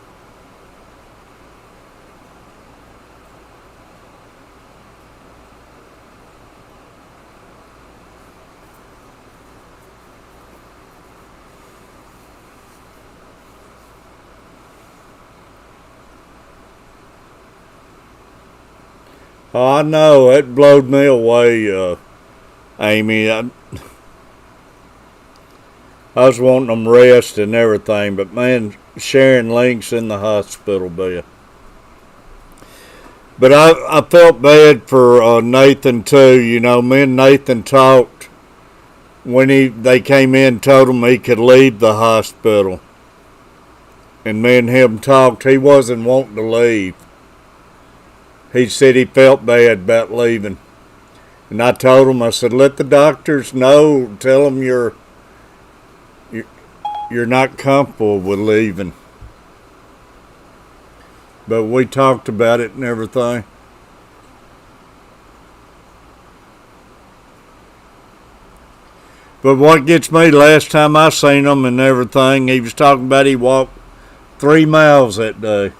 Oh, I know, it blowed me away, Amy. I was wanting them rest and everything, but man, sharing links in the hospital bed. But I felt bad for Nathan too. You know, me and Nathan talked when they came in and told him he could leave the hospital. And me and him talked. He wasn't wanting to leave. He said he felt bad about leaving. And I told him, I said, let the doctors know. Tell them you're not comfortable with leaving. But we talked about it and everything. But what gets me, last time I seen him and everything, he was talking about he walked 3 miles that day.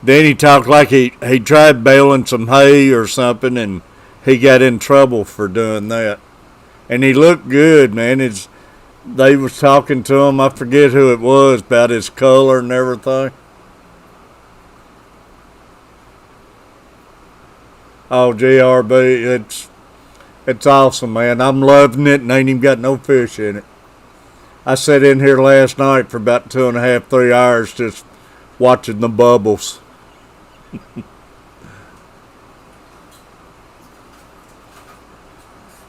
Then he talked like he tried baling some hay or something, and he got in trouble for doing that. And he looked good, man. They was talking to him, I forget who it was, about his color and everything. Oh, GRB, it's awesome, man. I'm loving it, and ain't even got no fish in it. I sat in here last night for about 2.5, 3 hours just watching the bubbles.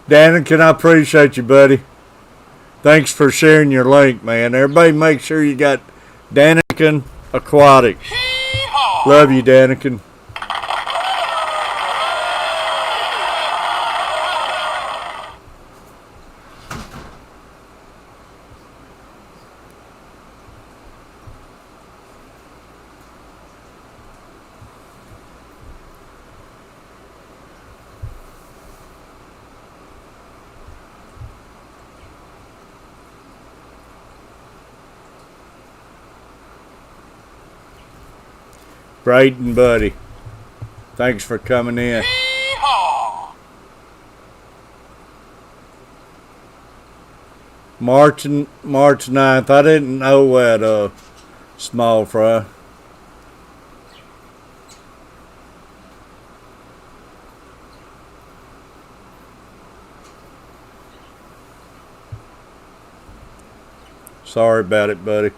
Danica, I appreciate you, buddy. Thanks for sharing your link, man. Everybody make sure you got Danica Aquatics. Love you, Danica. Braden, buddy. Thanks for coming in. March 9th. I didn't know that, small fry. Sorry about it, buddy.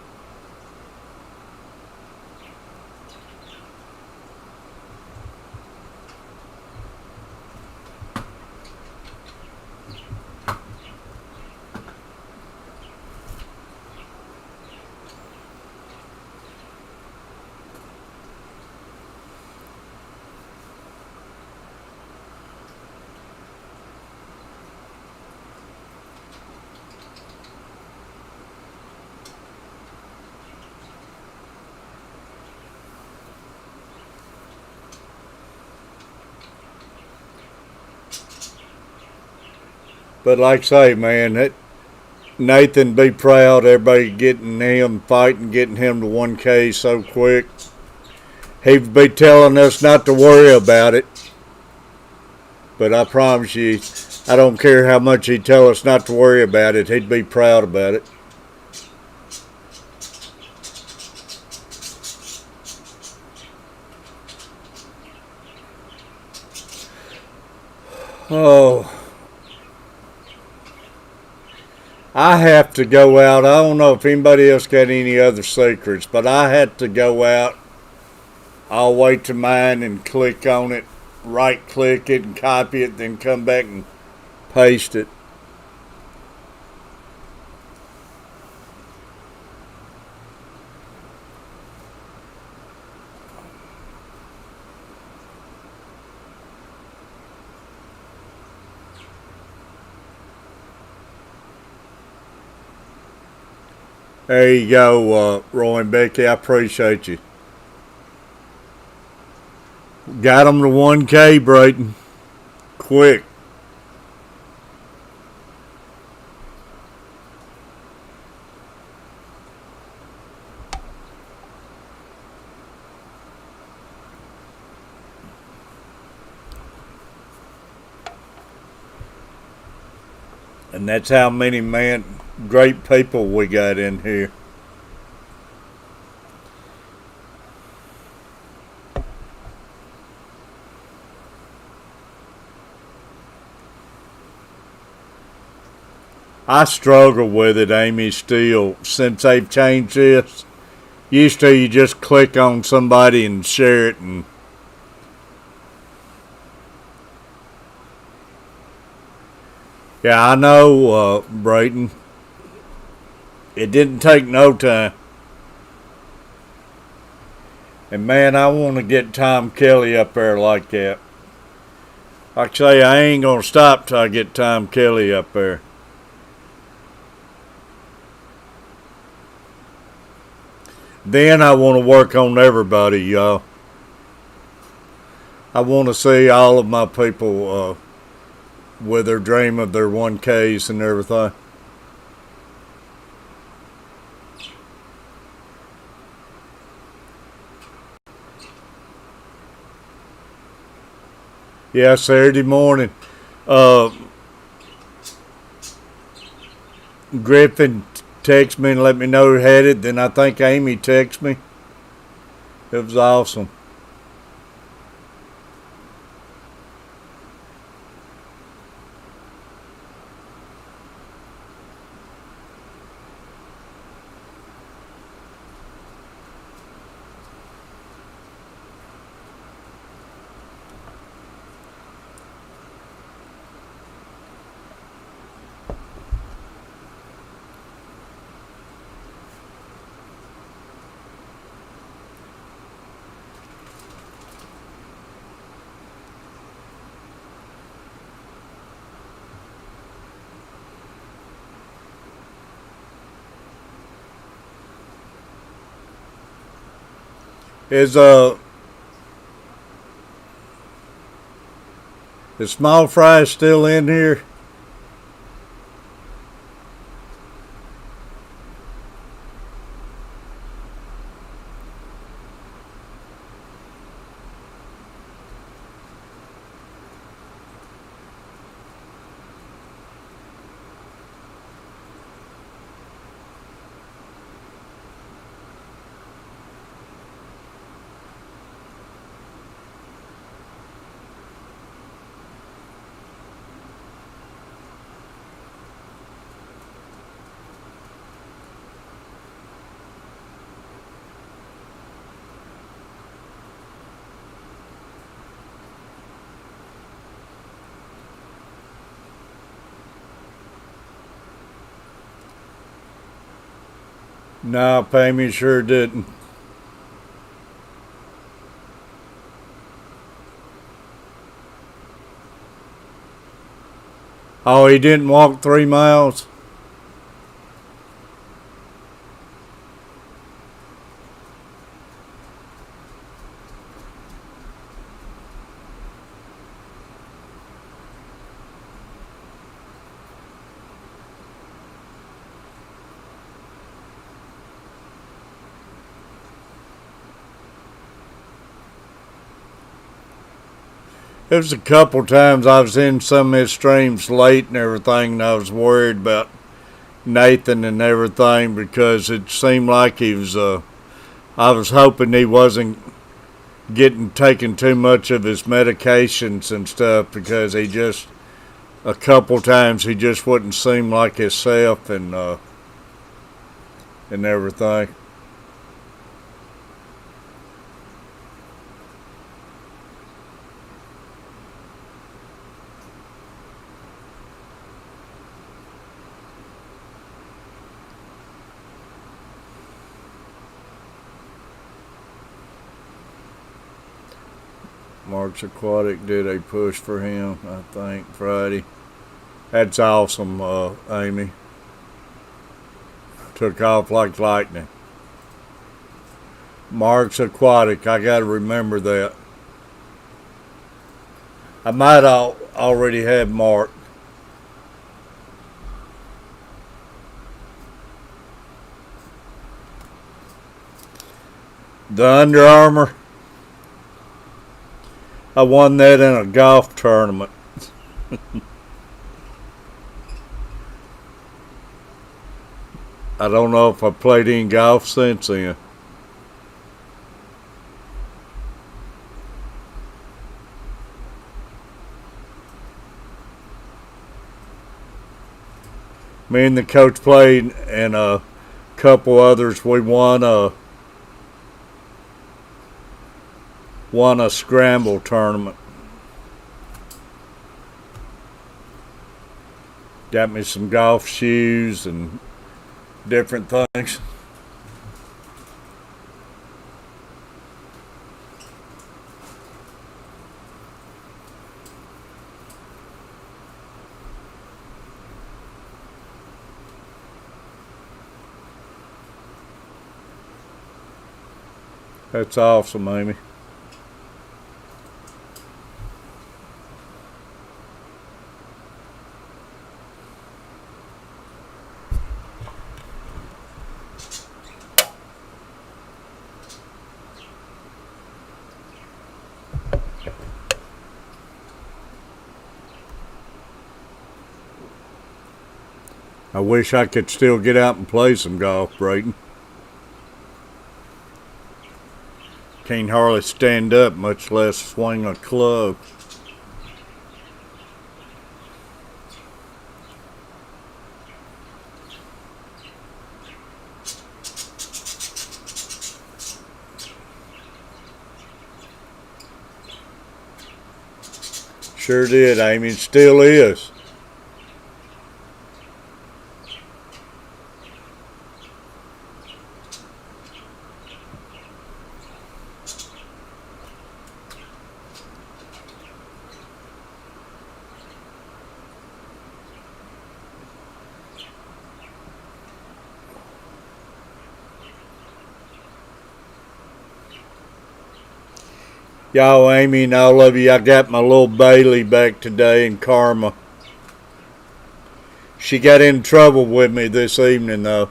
But like I say, man, that Nathan be proud. Everybody getting him fighting, getting him to 1K so quick. He'd be telling us not to worry about it. But I promise you, I don't care how much he'd tell us not to worry about it. He'd be proud about it. Oh, I have to go out. I don't know if anybody else got any other secrets, but I had to go out. I'll wait to mine and click on it, right click it and copy it, then come back and paste it. There you go, Roy and Becky. I appreciate you. Got them to 1K, Brayton. Quick. And that's how many, man, great people we got in here. I struggle with it, Amy, still, since they've changed this. Used to, you just click on somebody and share it, and yeah, I know, Brayton. It didn't take no time. And man, I want to get Tom Kelly up there like that. Like I say, I ain't going to stop till I get Tom Kelly up there. Then I want to work on everybody, y'all. I want to see all of my people with their dream of their 1Ks and everything. Yeah, Saturday morning. Griffin texted me and let me know he had it. Then I think Amy texted me. It was awesome. Is small fry still in here? No, Pammy sure didn't. Oh, he didn't walk 3 miles? There was a couple times I was in some of his streams late and everything, and I was worried about Nathan and everything because it seemed like he was. I was hoping he wasn't taking too much of his medications and stuff because he just a couple times he just wouldn't seem like himself and everything. Mark's Aquatic did a push for him, I think, Friday. That's awesome, Amy. Took off like lightning. Mark's Aquatic, I gotta remember that. I might already have Mark. The Under Armour. I won that in a golf tournament. I don't know if I played any golf since then. Me and the coach played, and a couple others. We won a scramble tournament. Got me some golf shoes and different things. That's awesome, Amy. I wish I could still get out and play some golf, Brayton. Can't hardly stand up, much less swing a club. Sure did, Amy. It still is. Y'all, Amy, and all of you, I got my little Bailey back today in Karma. She got in trouble with me this evening, though.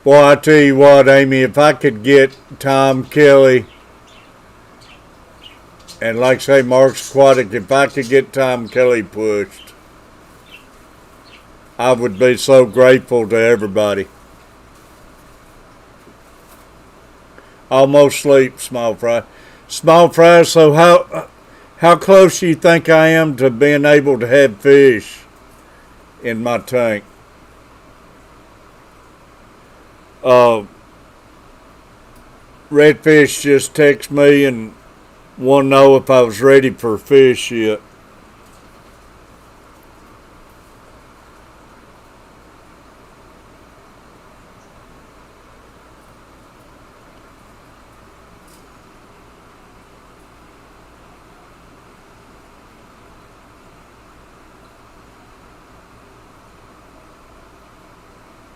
Boy, I tell you what, Amy, if I could get Tom Kelly, and like I say, Mark's Aquatic, if I could get Tom Kelly pushed, I would be so grateful to everybody. Almost sleep, Small Fry. Small Fry, so how close do you think I am to being able to have fish in my tank? Redfish just texted me and want to know if I was ready for fish yet.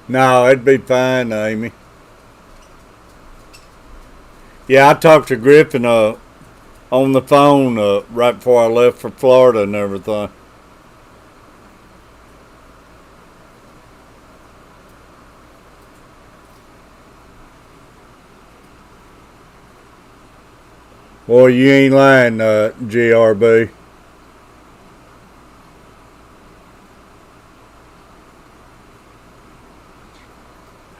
No, it'd be fine, Amy. Yeah, I talked to Griffin on the phone right before I left for Florida and everything. Boy, you ain't lying, GRB.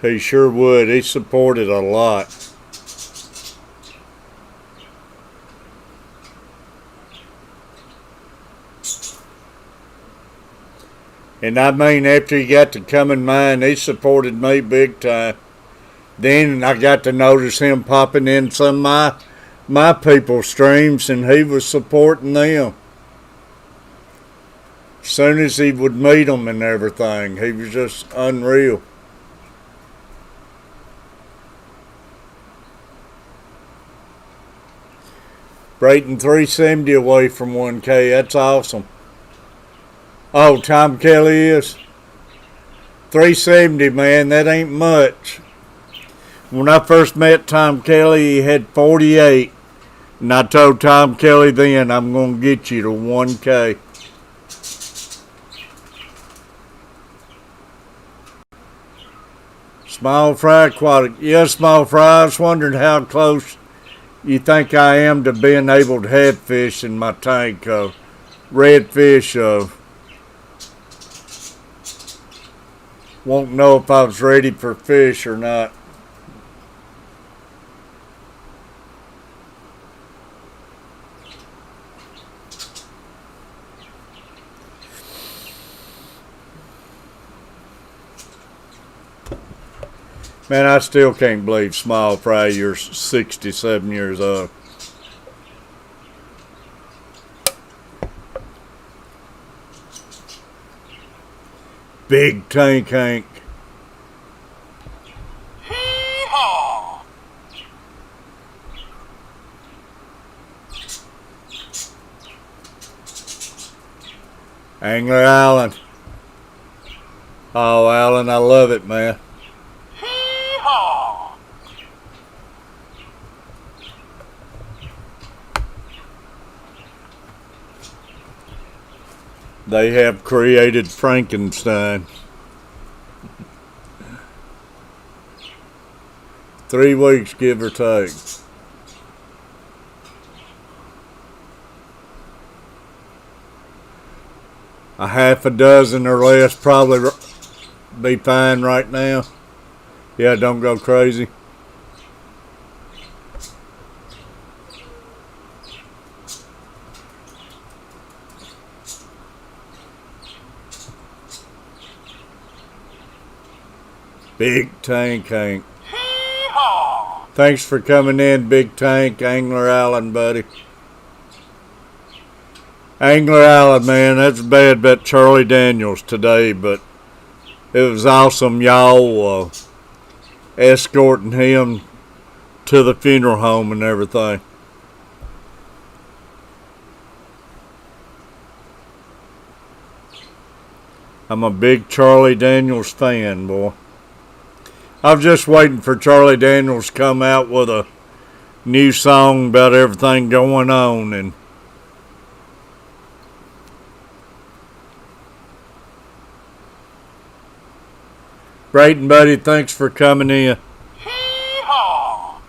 He sure would. He supported a lot. And I mean, after he got to come in mine, he supported me big time. Then I got to notice him popping in some of my people's streams, and he was supporting them. As soon as he would meet them and everything, he was just unreal. Brayton 370 away from 1K. That's awesome. Oh, Tom Kelly is 370, man. That ain't much. When I first met Tom Kelly, he had 48. And I told Tom Kelly then, I'm going to get you to 1K. Small fry aquatic. Yes, small fry. I was wondering how close you think I am to being able to have fish in my tank. Redfish. Won't know if I was ready for fish or not. Man, I still can't believe small fry, you're 67 years old. Big tank Hank. Hee-haw! Angler Allen. Oh, Allen, I love it, man. Hee-haw! They have created Frankenstein. 3 weeks, give or take. A half a dozen or less probably be fine right now. Yeah, don't go crazy. Big Tank Hank. Hee-haw! Thanks for coming in, Big Tank, Angler Allen, buddy. Angler Allen, man, that's bad about Charlie Daniels today, but it was awesome, y'all escorting him to the funeral home and everything. I'm a big Charlie Daniels fan, boy. I was just waiting for Charlie Daniels to come out with a new song about everything going on, and Brayton, buddy, thanks for coming in. Hee-haw!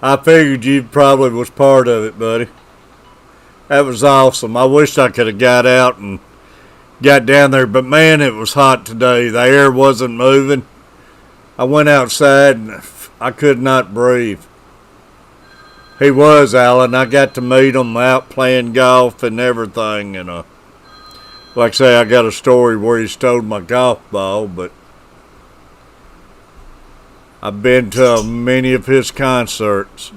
I figured you probably was part of it, buddy. That was awesome. I wish I could have got out and got down there, but man, it was hot today. The air wasn't moving. I went outside and I could not breathe. He was, Alan. I got to meet him out playing golf and everything. And like I say, I got a story where he stole my golf ball, but I've been to many of his concerts.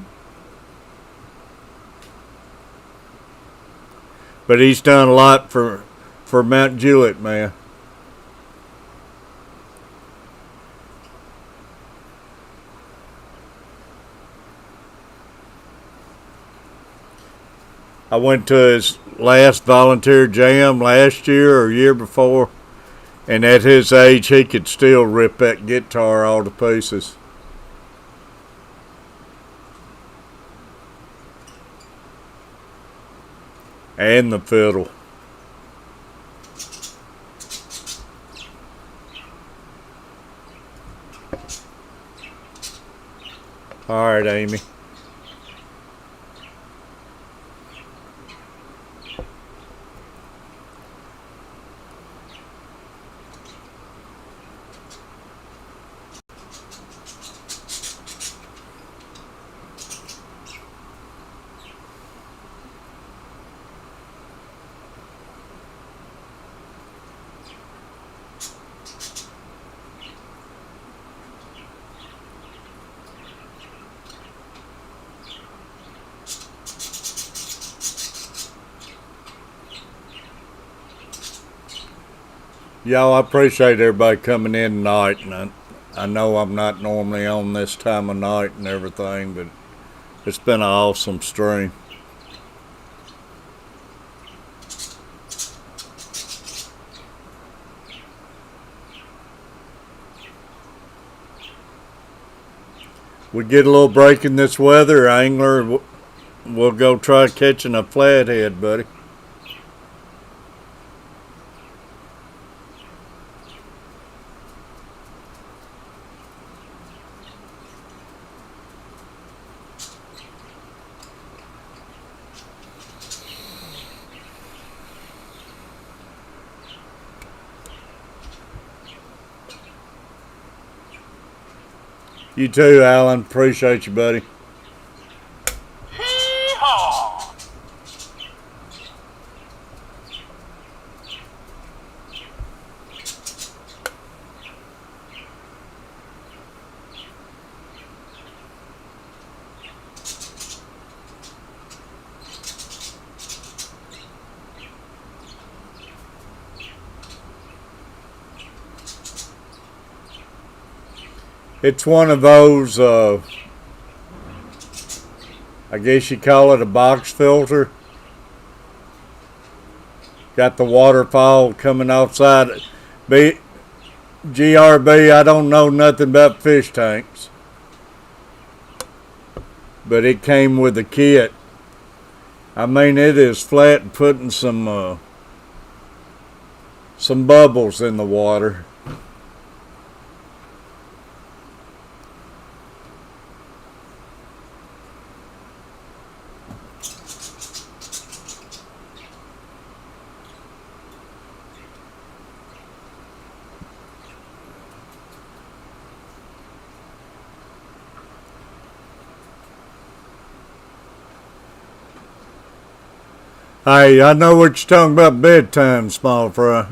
But he's done a lot for Mount Juliet, man. I went to his last volunteer jam last year or year before, and at his age, he could still rip that guitar all to pieces. And the fiddle. All right, Amy. Y'all, I appreciate everybody coming in tonight, and I know I'm not normally on this time of night and everything, but it's been an awesome stream. We get a little break in this weather, angler, we'll go try catching a flathead, buddy. You too, Alan. Appreciate you, buddy. Hee-haw! It's one of those, I guess you call it a box filter. Got the waterfall coming outside. GRB, I don't know nothing about fish tanks, but it came with a kit. I mean, it is flat and putting some bubbles in the water. Hey, I know what you're talking about bedtime, small fry.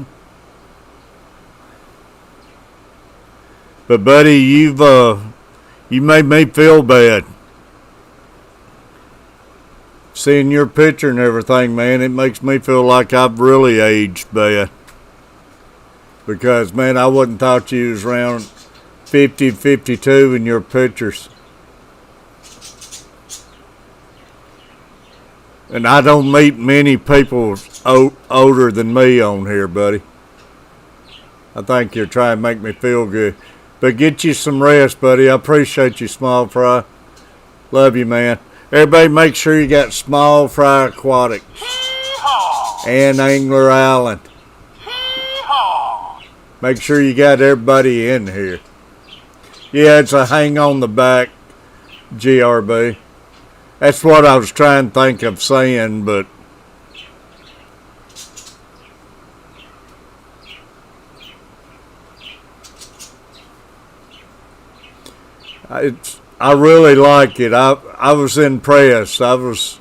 But buddy, you made me feel bad. Seeing your picture and everything, man, it makes me feel like I've really aged bad. Because, man, I wouldn't thought you was around 50, 52 in your pictures. And I don't meet many people older than me on here, buddy. I think you're trying to make me feel good. But get you some rest, buddy. I appreciate you, Small Fry. Love you, man. Everybody make sure you got Small Fry Aquatics Hee-haw! and Angler Island. Hee-haw! Make sure you got everybody in here. Yeah, it's a hang on the back GRB. That's what I was trying to think of saying, but I really like it. I was impressed. I was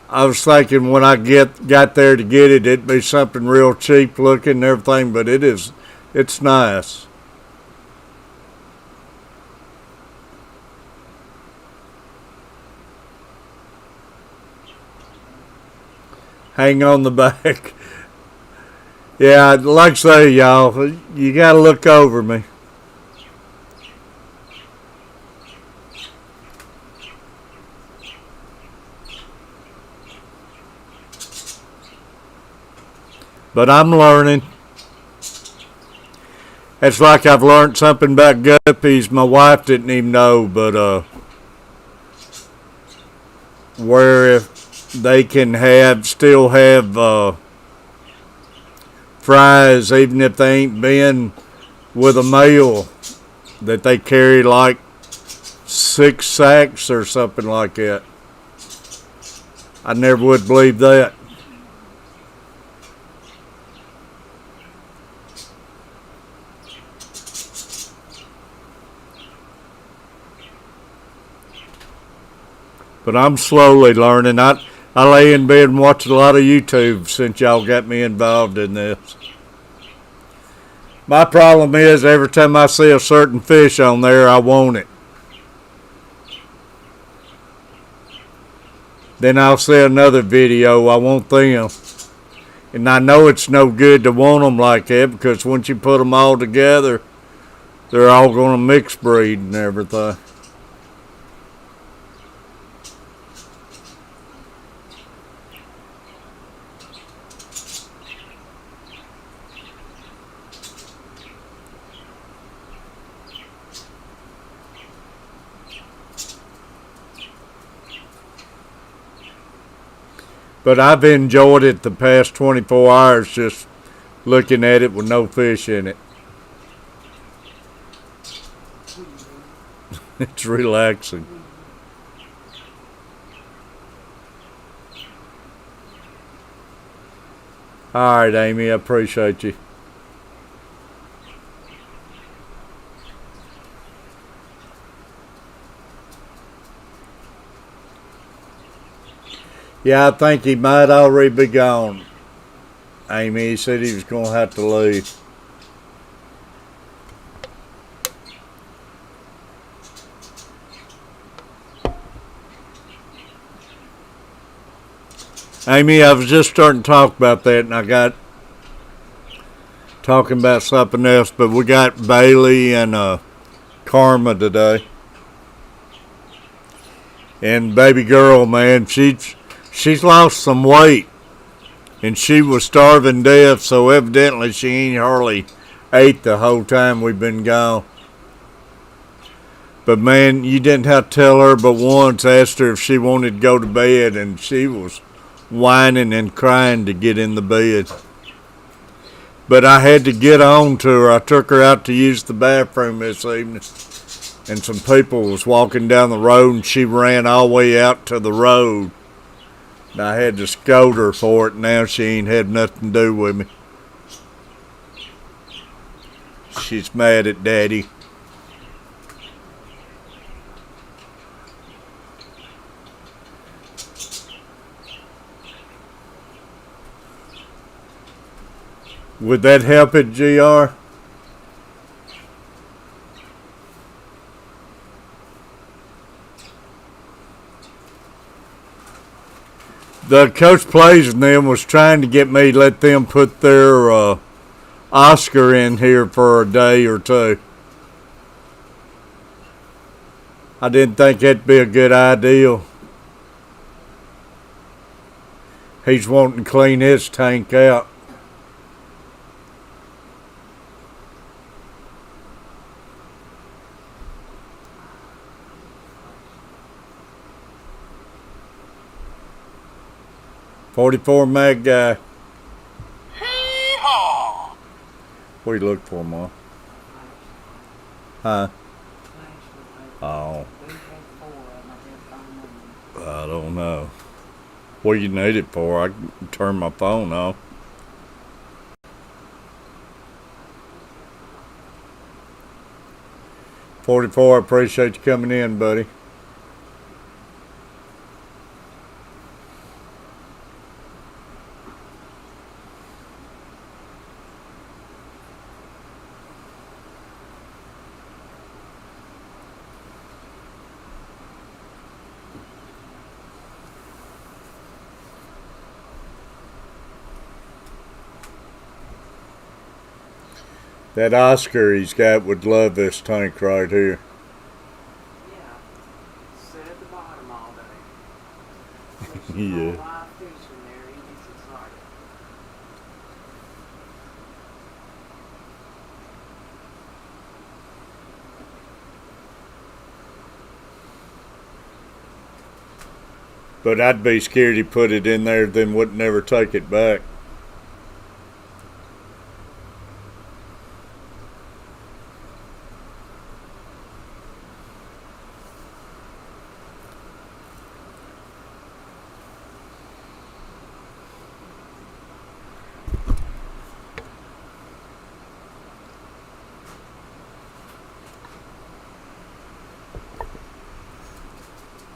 thinking when I got there to get it, it'd be something real cheap looking and everything, but it's nice. Hang on the back. Yeah, like I say, y'all, you got to look over me. But I'm learning. It's like I've learned something about guppies my wife didn't even know, but where if they can still have fries even if they ain't been with a male that they carry like 6 sacks or something like that. I never would believe that. But I'm slowly learning. I lay in bed and watch a lot of YouTube since y'all got me involved in this. My problem is every time I see a certain fish on there, I want it. Then I'll see another video, I want them. And I know it's no good to want them like that because once you put them all together, they're all going to mix breed and everything. But I've enjoyed it the past 24 hours just looking at it with no fish in it. It's relaxing. All right, Amy, I appreciate you. Yeah, I think he might already be gone. Amy, he said he was going to have to leave. Amy, I was just starting to talk about that, and I got talking about something else, but we got Bailey and Karma today. And baby girl, man, she's lost some weight, and she was starving to death, so evidently she ain't hardly ate the whole time we've been gone. But man, you didn't have to tell her but once, asked her if she wanted to go to bed, and she was whining and crying to get in the bed. But I had to get on to her. I took her out to use the bathroom this evening, and some people was walking down the road, and she ran all the way out to the road. And I had to scold her for it. Now she ain't had nothing to do with me. She's mad at Daddy. Would that help it, GR? The Coach Plays and them was trying to get me to let them put their Oscar in here for a day or two. I didn't think that'd be a good idea. He's wanting to clean his tank out. .44 mag guy. Hee-haw! What do you look for, Ma? Huh? Oh, I don't know. What do you need it for? I can turn my phone off. .44, I appreciate you coming in, buddy. That Oscar he's got would love this tank right here. Yeah. Sit at the bottom all day. Yeah. Live fish in there, he gets excited. But I'd be scared he put it in there, then would never take it back.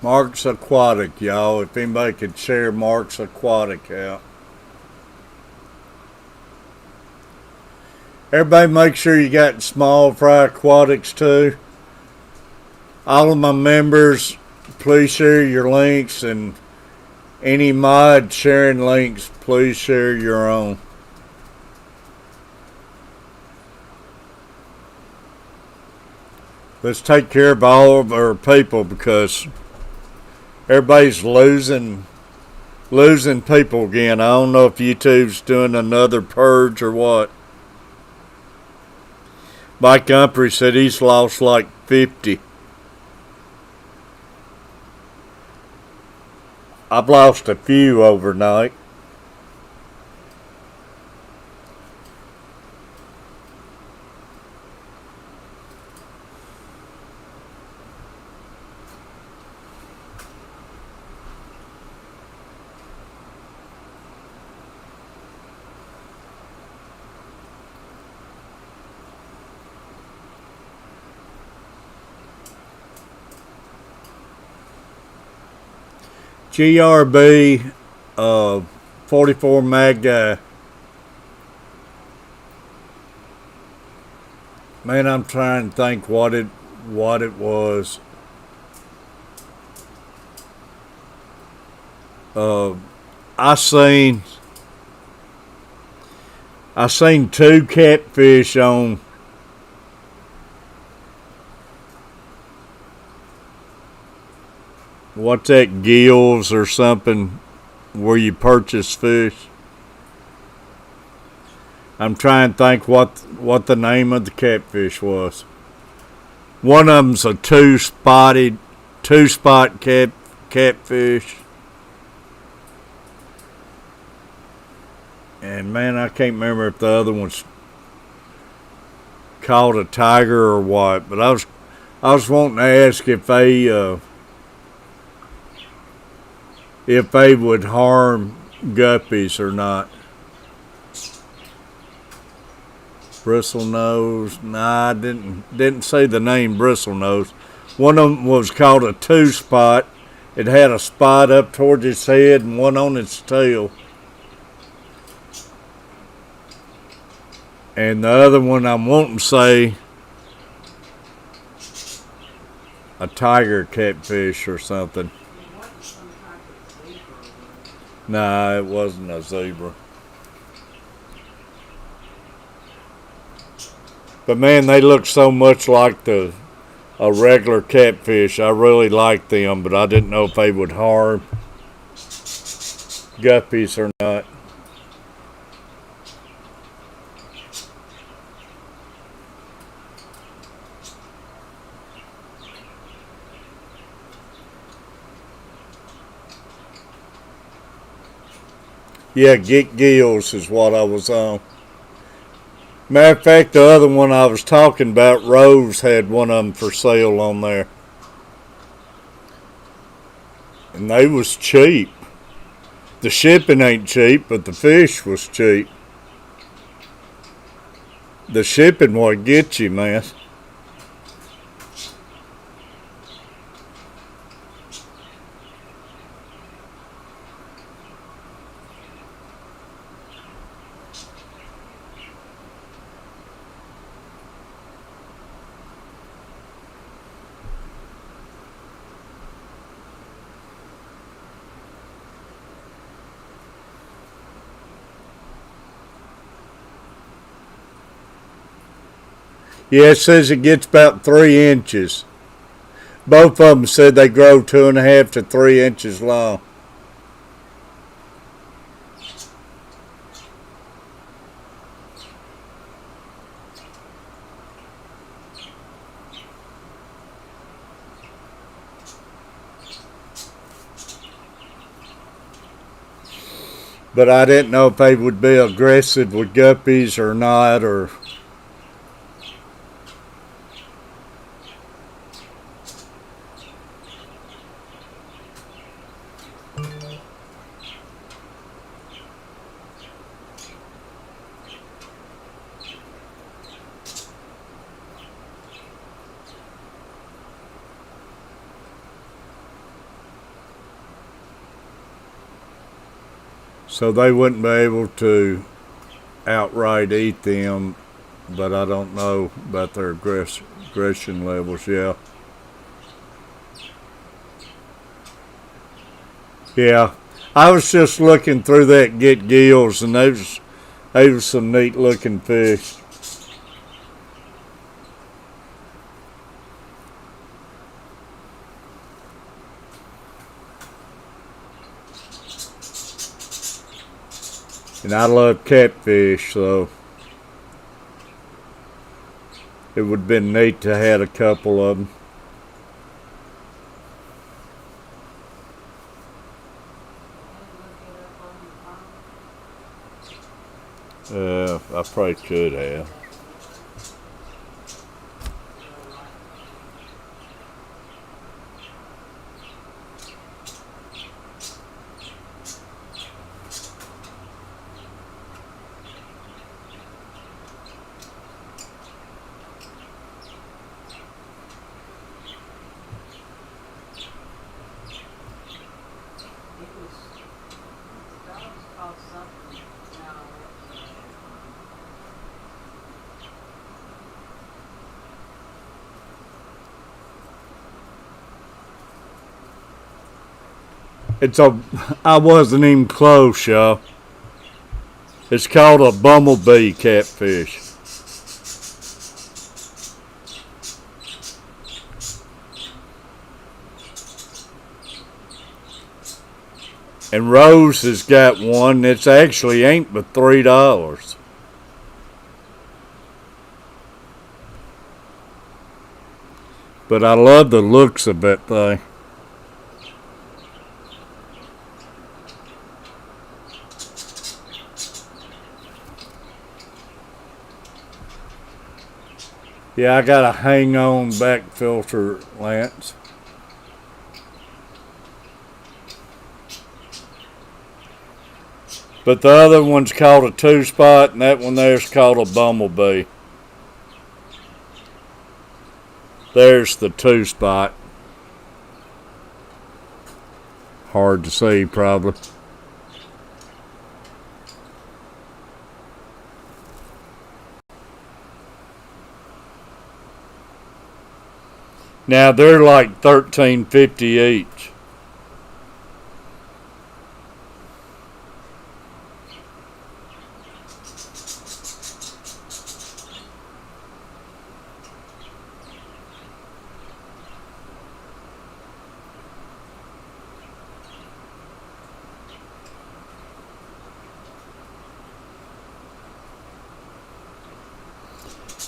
Mark's Aquatic, y'all. If anybody could share Mark's Aquatic out. Everybody make sure you got small fry aquatics too. All of my members, please share your links, and any mod sharing links, please share your own. Let's take care of all of our people, because everybody's losing people again. I don't know if YouTube's doing another purge or what. Mike Humphrey said he's lost like 50. I've lost a few overnight. GRB 44 mag guy. Man, I'm trying to think what it was. I seen 2 catfish on what's that, Gills or something, where you purchase fish. I'm trying to think what the name of the catfish was. One of them's a two-spot catfish. And man, I can't remember if the other one's called a tiger or what. But I was wanting to ask if they would harm guppies or not. Bristlenose. Nah, I didn't say the name Bristlenose. One of them was called a 2-spot. It had a spot up towards its head and one on its tail. And the other one I'm wanting to say a tiger catfish or something. Nah, it wasn't a zebra. But man, they look so much like a regular catfish. I really like them, but I didn't know if they would harm guppies or not. Yeah, Get Gills is what I was on. Matter of fact, the other one I was talking about, Rose had one of them for sale on there. And they was cheap. The shipping ain't cheap, but the fish was cheap. The shipping what gets you, man. Yeah, it says it gets about 3 inches. Both of them said they grow 2.5 to 3 inches long. But I didn't know if they would be aggressive with guppies or not, or... So they wouldn't be able to outright eat them, but I don't know about their aggression levels. Yeah. Yeah. I was just looking through that get gills, and they was some neat looking fish. And I love catfish, so it would have been neat to have a couple of them. I probably could have. I wasn't even close, y'all. It's called a bumblebee catfish. And Rose has got one that's actually ain't but $3. But I love the looks of that thing. Yeah, I got a hang on back filter, Lance. But the other one's called a 2-spot, and that one there's called a bumblebee. There's the 2-spot. Hard to see, probably. Now they're like $13.50 each.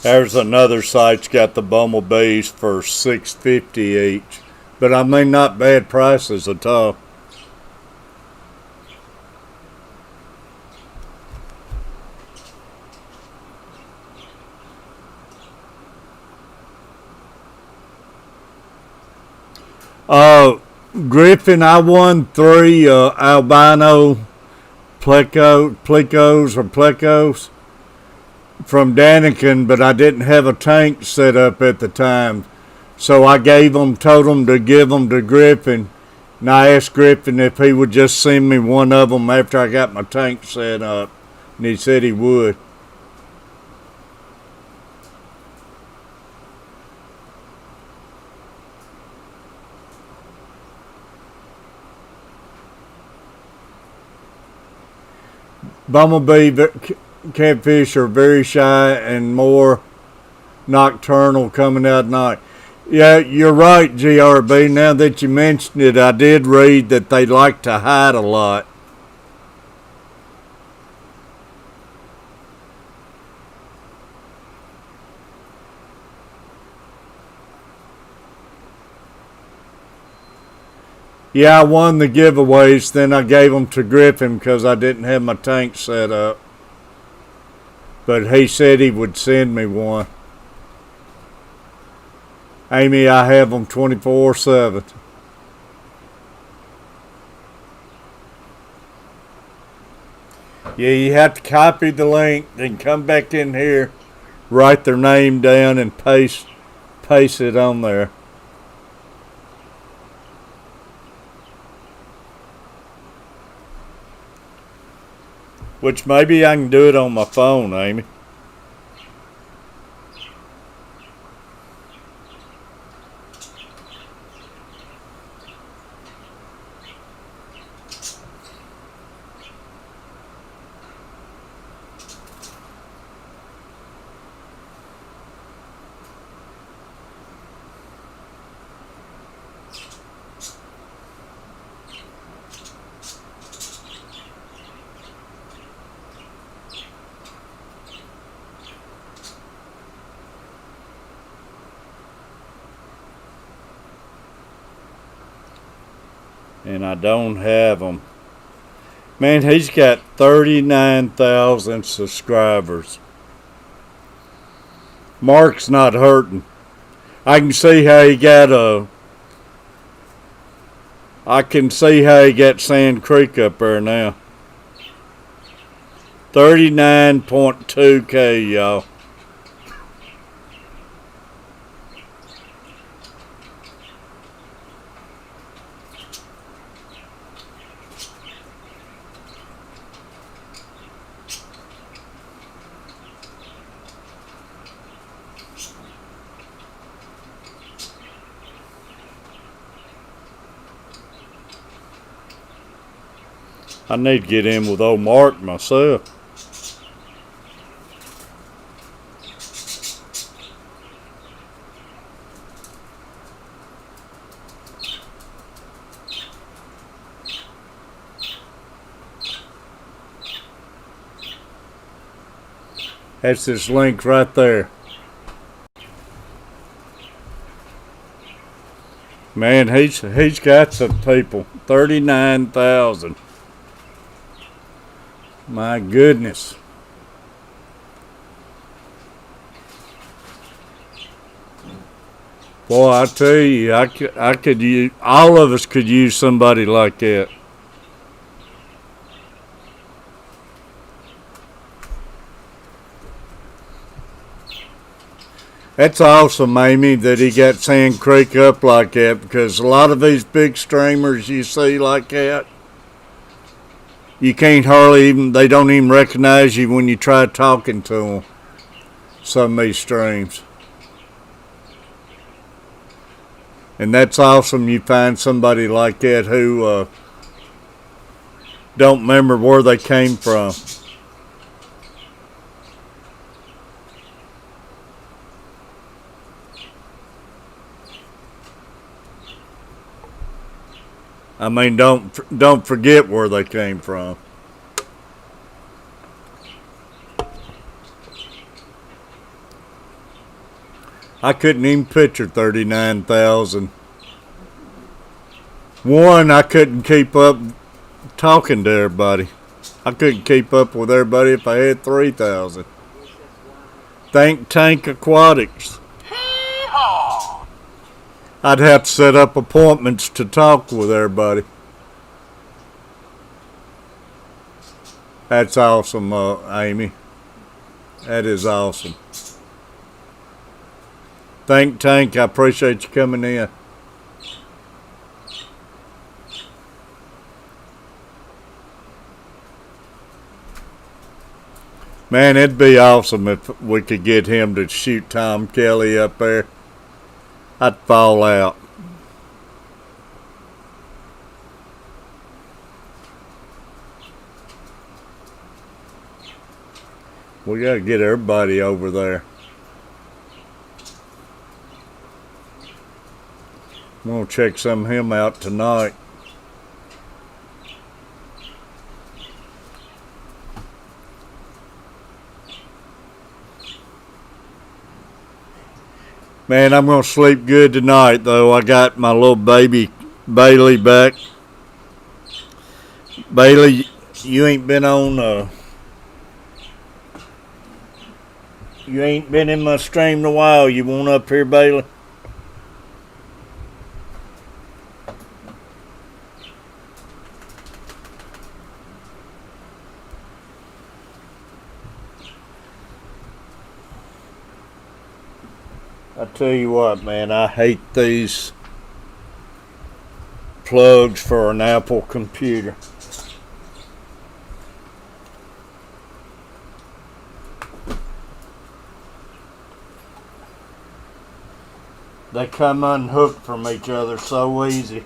There's another site's got the bumblebees for $6.50 each. But I mean, not bad prices at all. Griffin, I won 3 albino plecos from Daniken, but I didn't have a tank set up at the time. So I told them to give them to Griffin. And I asked Griffin if he would just send me one of them after I got my tank set up. And he said he would. Bumblebee catfish are very shy and more nocturnal coming out at night. Yeah, you're right, GRB. Now that you mentioned it, I did read that they like to hide a lot. Yeah, I won the giveaways, then I gave them to Griffin because I didn't have my tank set up. But he said he would send me one. Amy, I have them 24/7. Yeah, you have to copy the link, then come back in here, write their name down, and paste it on there. Which maybe I can do it on my phone, Amy. And I don't have them. Man, he's got 39,000 subscribers. Mark's not hurting. I can see how he got I can see how he got Sand Creek up there now. 39.2K, y'all. I need to get in with old Mark myself. That's this link right there. Man, he's got some people. 39,000. My goodness. Boy, I tell you, I could use, all of us could use somebody like that. That's awesome, Amy, that he got Sand Creek up like that, because a lot of these big streamers you see like that, you can't hardly even, they don't even recognize you when you try talking to them. Some of these streams. And that's awesome you find somebody like that who don't remember where they came from. I mean, don't forget where they came from. I couldn't even picture 39,000. One, I couldn't keep up talking to everybody. I couldn't keep up with everybody if I had 3,000. Think Tank Aquatics. Hee-haw! I'd have to set up appointments to talk with everybody. That's awesome, Amy. That is awesome. Think Tank, I appreciate you coming in. Man, it'd be awesome if we could get him to shoot Tom Kelly up there. I'd fall out. We gotta get everybody over there. I'm gonna check some of him out tonight. Man, I'm gonna sleep good tonight though. I got my little baby Bailey back. Bailey, you ain't been on you ain't been in my stream in a while. You want up here, Bailey? I tell you what, man, I hate these plugs for an Apple computer. They come unhooked from each other so easy.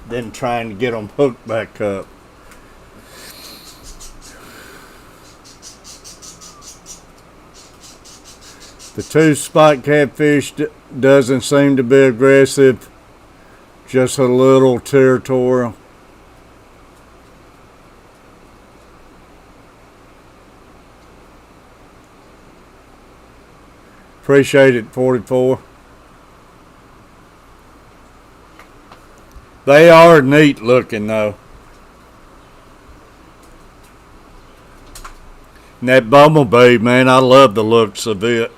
Then trying to get them hooked back up. The two-spot catfish doesn't seem to be aggressive, just a little territorial. Appreciate it, 44. They are neat looking though. And that bumblebee, man, I love the looks of it.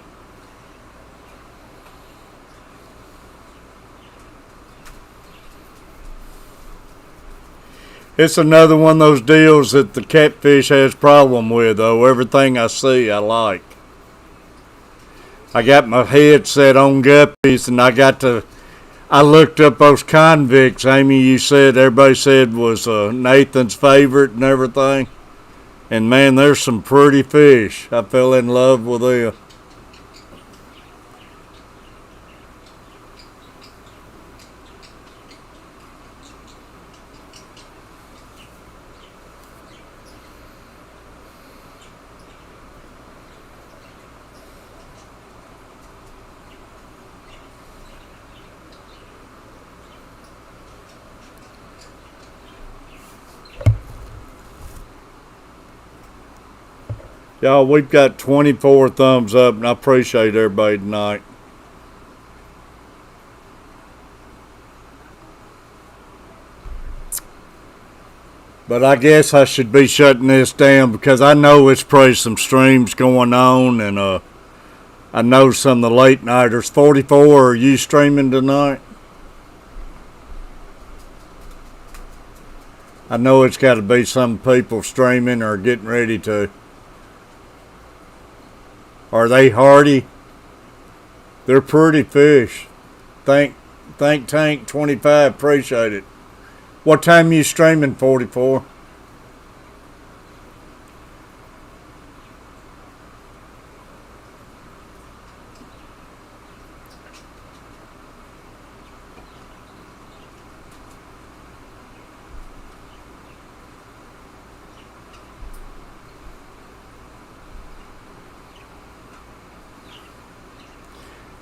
It's another one of those deals that the catfish has problem with though. Everything I see I like. I got my head set on guppies and I looked up those convicts, Amy, you said, everybody said was Nathan's favorite and everything. And man, there's some pretty fish. I fell in love with them. Y'all, we've got 24 thumbs up, and I appreciate everybody tonight. But I guess I should be shutting this down because I know it's probably some streams going on, and I know some of the late nighters. 44, are you streaming tonight? I know it's got to be some people streaming or getting ready to. Are they hardy? They're pretty fish. Thank Tank 25, appreciate it. What time you streaming, 44?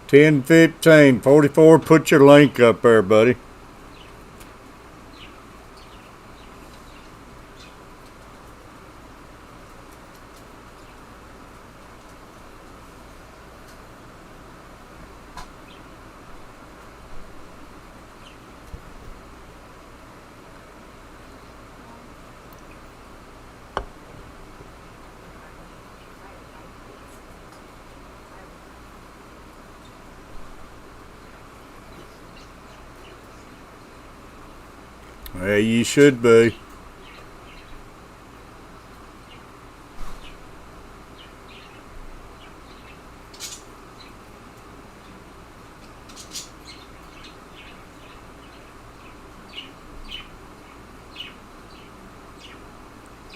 $10.15, 44. Put your link up there, buddy. Yeah, you should be.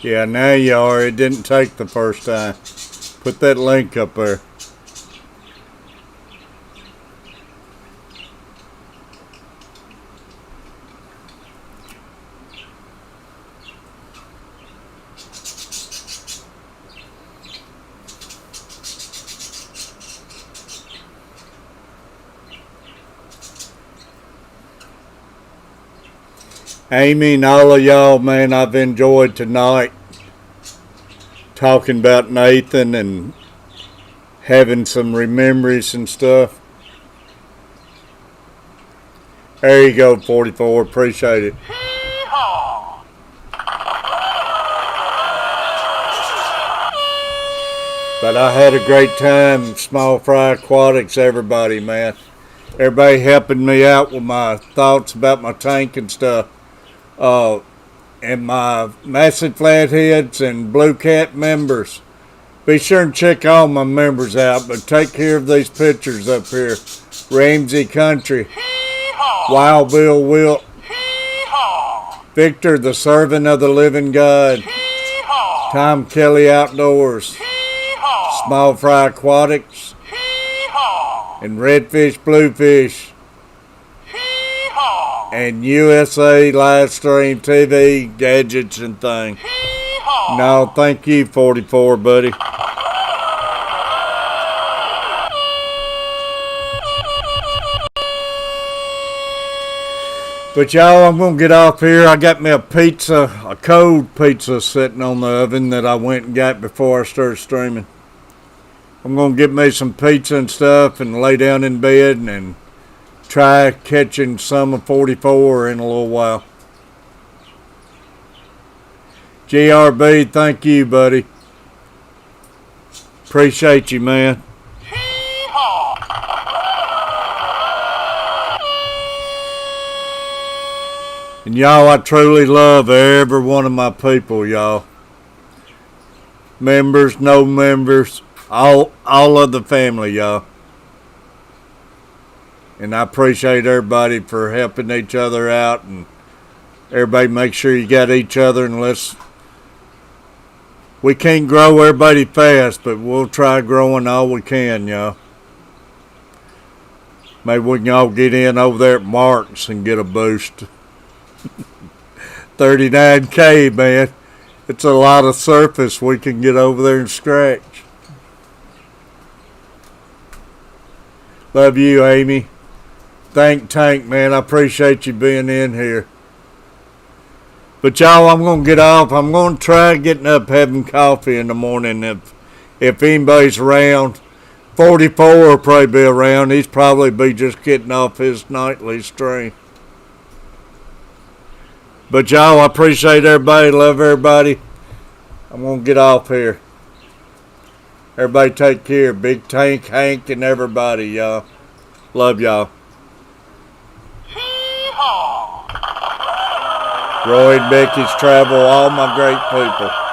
Yeah, now you are. It didn't take the first time. Put that link up there. Amy and all of y'all, man, I've enjoyed tonight talking about Nathan and having some memories and stuff. There you go, 44. Appreciate it. Hee-haw! But I had a great time. Small Fry Aquatics, everybody, man. Everybody helping me out with my thoughts about my tank and stuff. And my Massive Flatheads and Blue Cat members. Be sure and check all my members out, but take care of these pictures up here. Ramsey Country, Hee-haw! Wild Bill Wilt, Hee-haw! Victor, the servant of the living God. Hee-haw! Tom Kelly Outdoors. Hee-haw! Small Fry Aquatics. Hee-haw! And Redfish Bluefish. Hee-haw! And USA Livestream TV gadgets and things. Hee-haw! No, thank you, 44, buddy. But y'all, I'm going to get off here. I got me a pizza, a cold pizza sitting on the oven that I went and got before I started streaming. I'm going to get me some pizza and stuff and lay down in bed and try catching some of 44 in a little while. GRB, thank you, buddy. Appreciate you, man. And y'all, I truly love every one of my people, y'all. Members, no members, all of the family, y'all. And I appreciate everybody for helping each other out, and everybody make sure you got each other, and we can't grow everybody fast, but we'll try growing all we can, y'all. Maybe we can all get in over there at Mark's and get a boost. 39K, man. It's a lot of surface we can get over there and scratch. Love you, Amy. Thank Tank, man. I appreciate you being in here. But y'all, I'm going to get off. I'm going to try getting up having coffee in the morning if anybody's around. 44 will probably be around. He's probably be just getting off his nightly stream. But y'all, I appreciate everybody. Love everybody. I'm going to get off here. Everybody take care. Big Tank, Hank, and everybody, y'all. Love y'all. Roy and Becky's Travel, all my great people.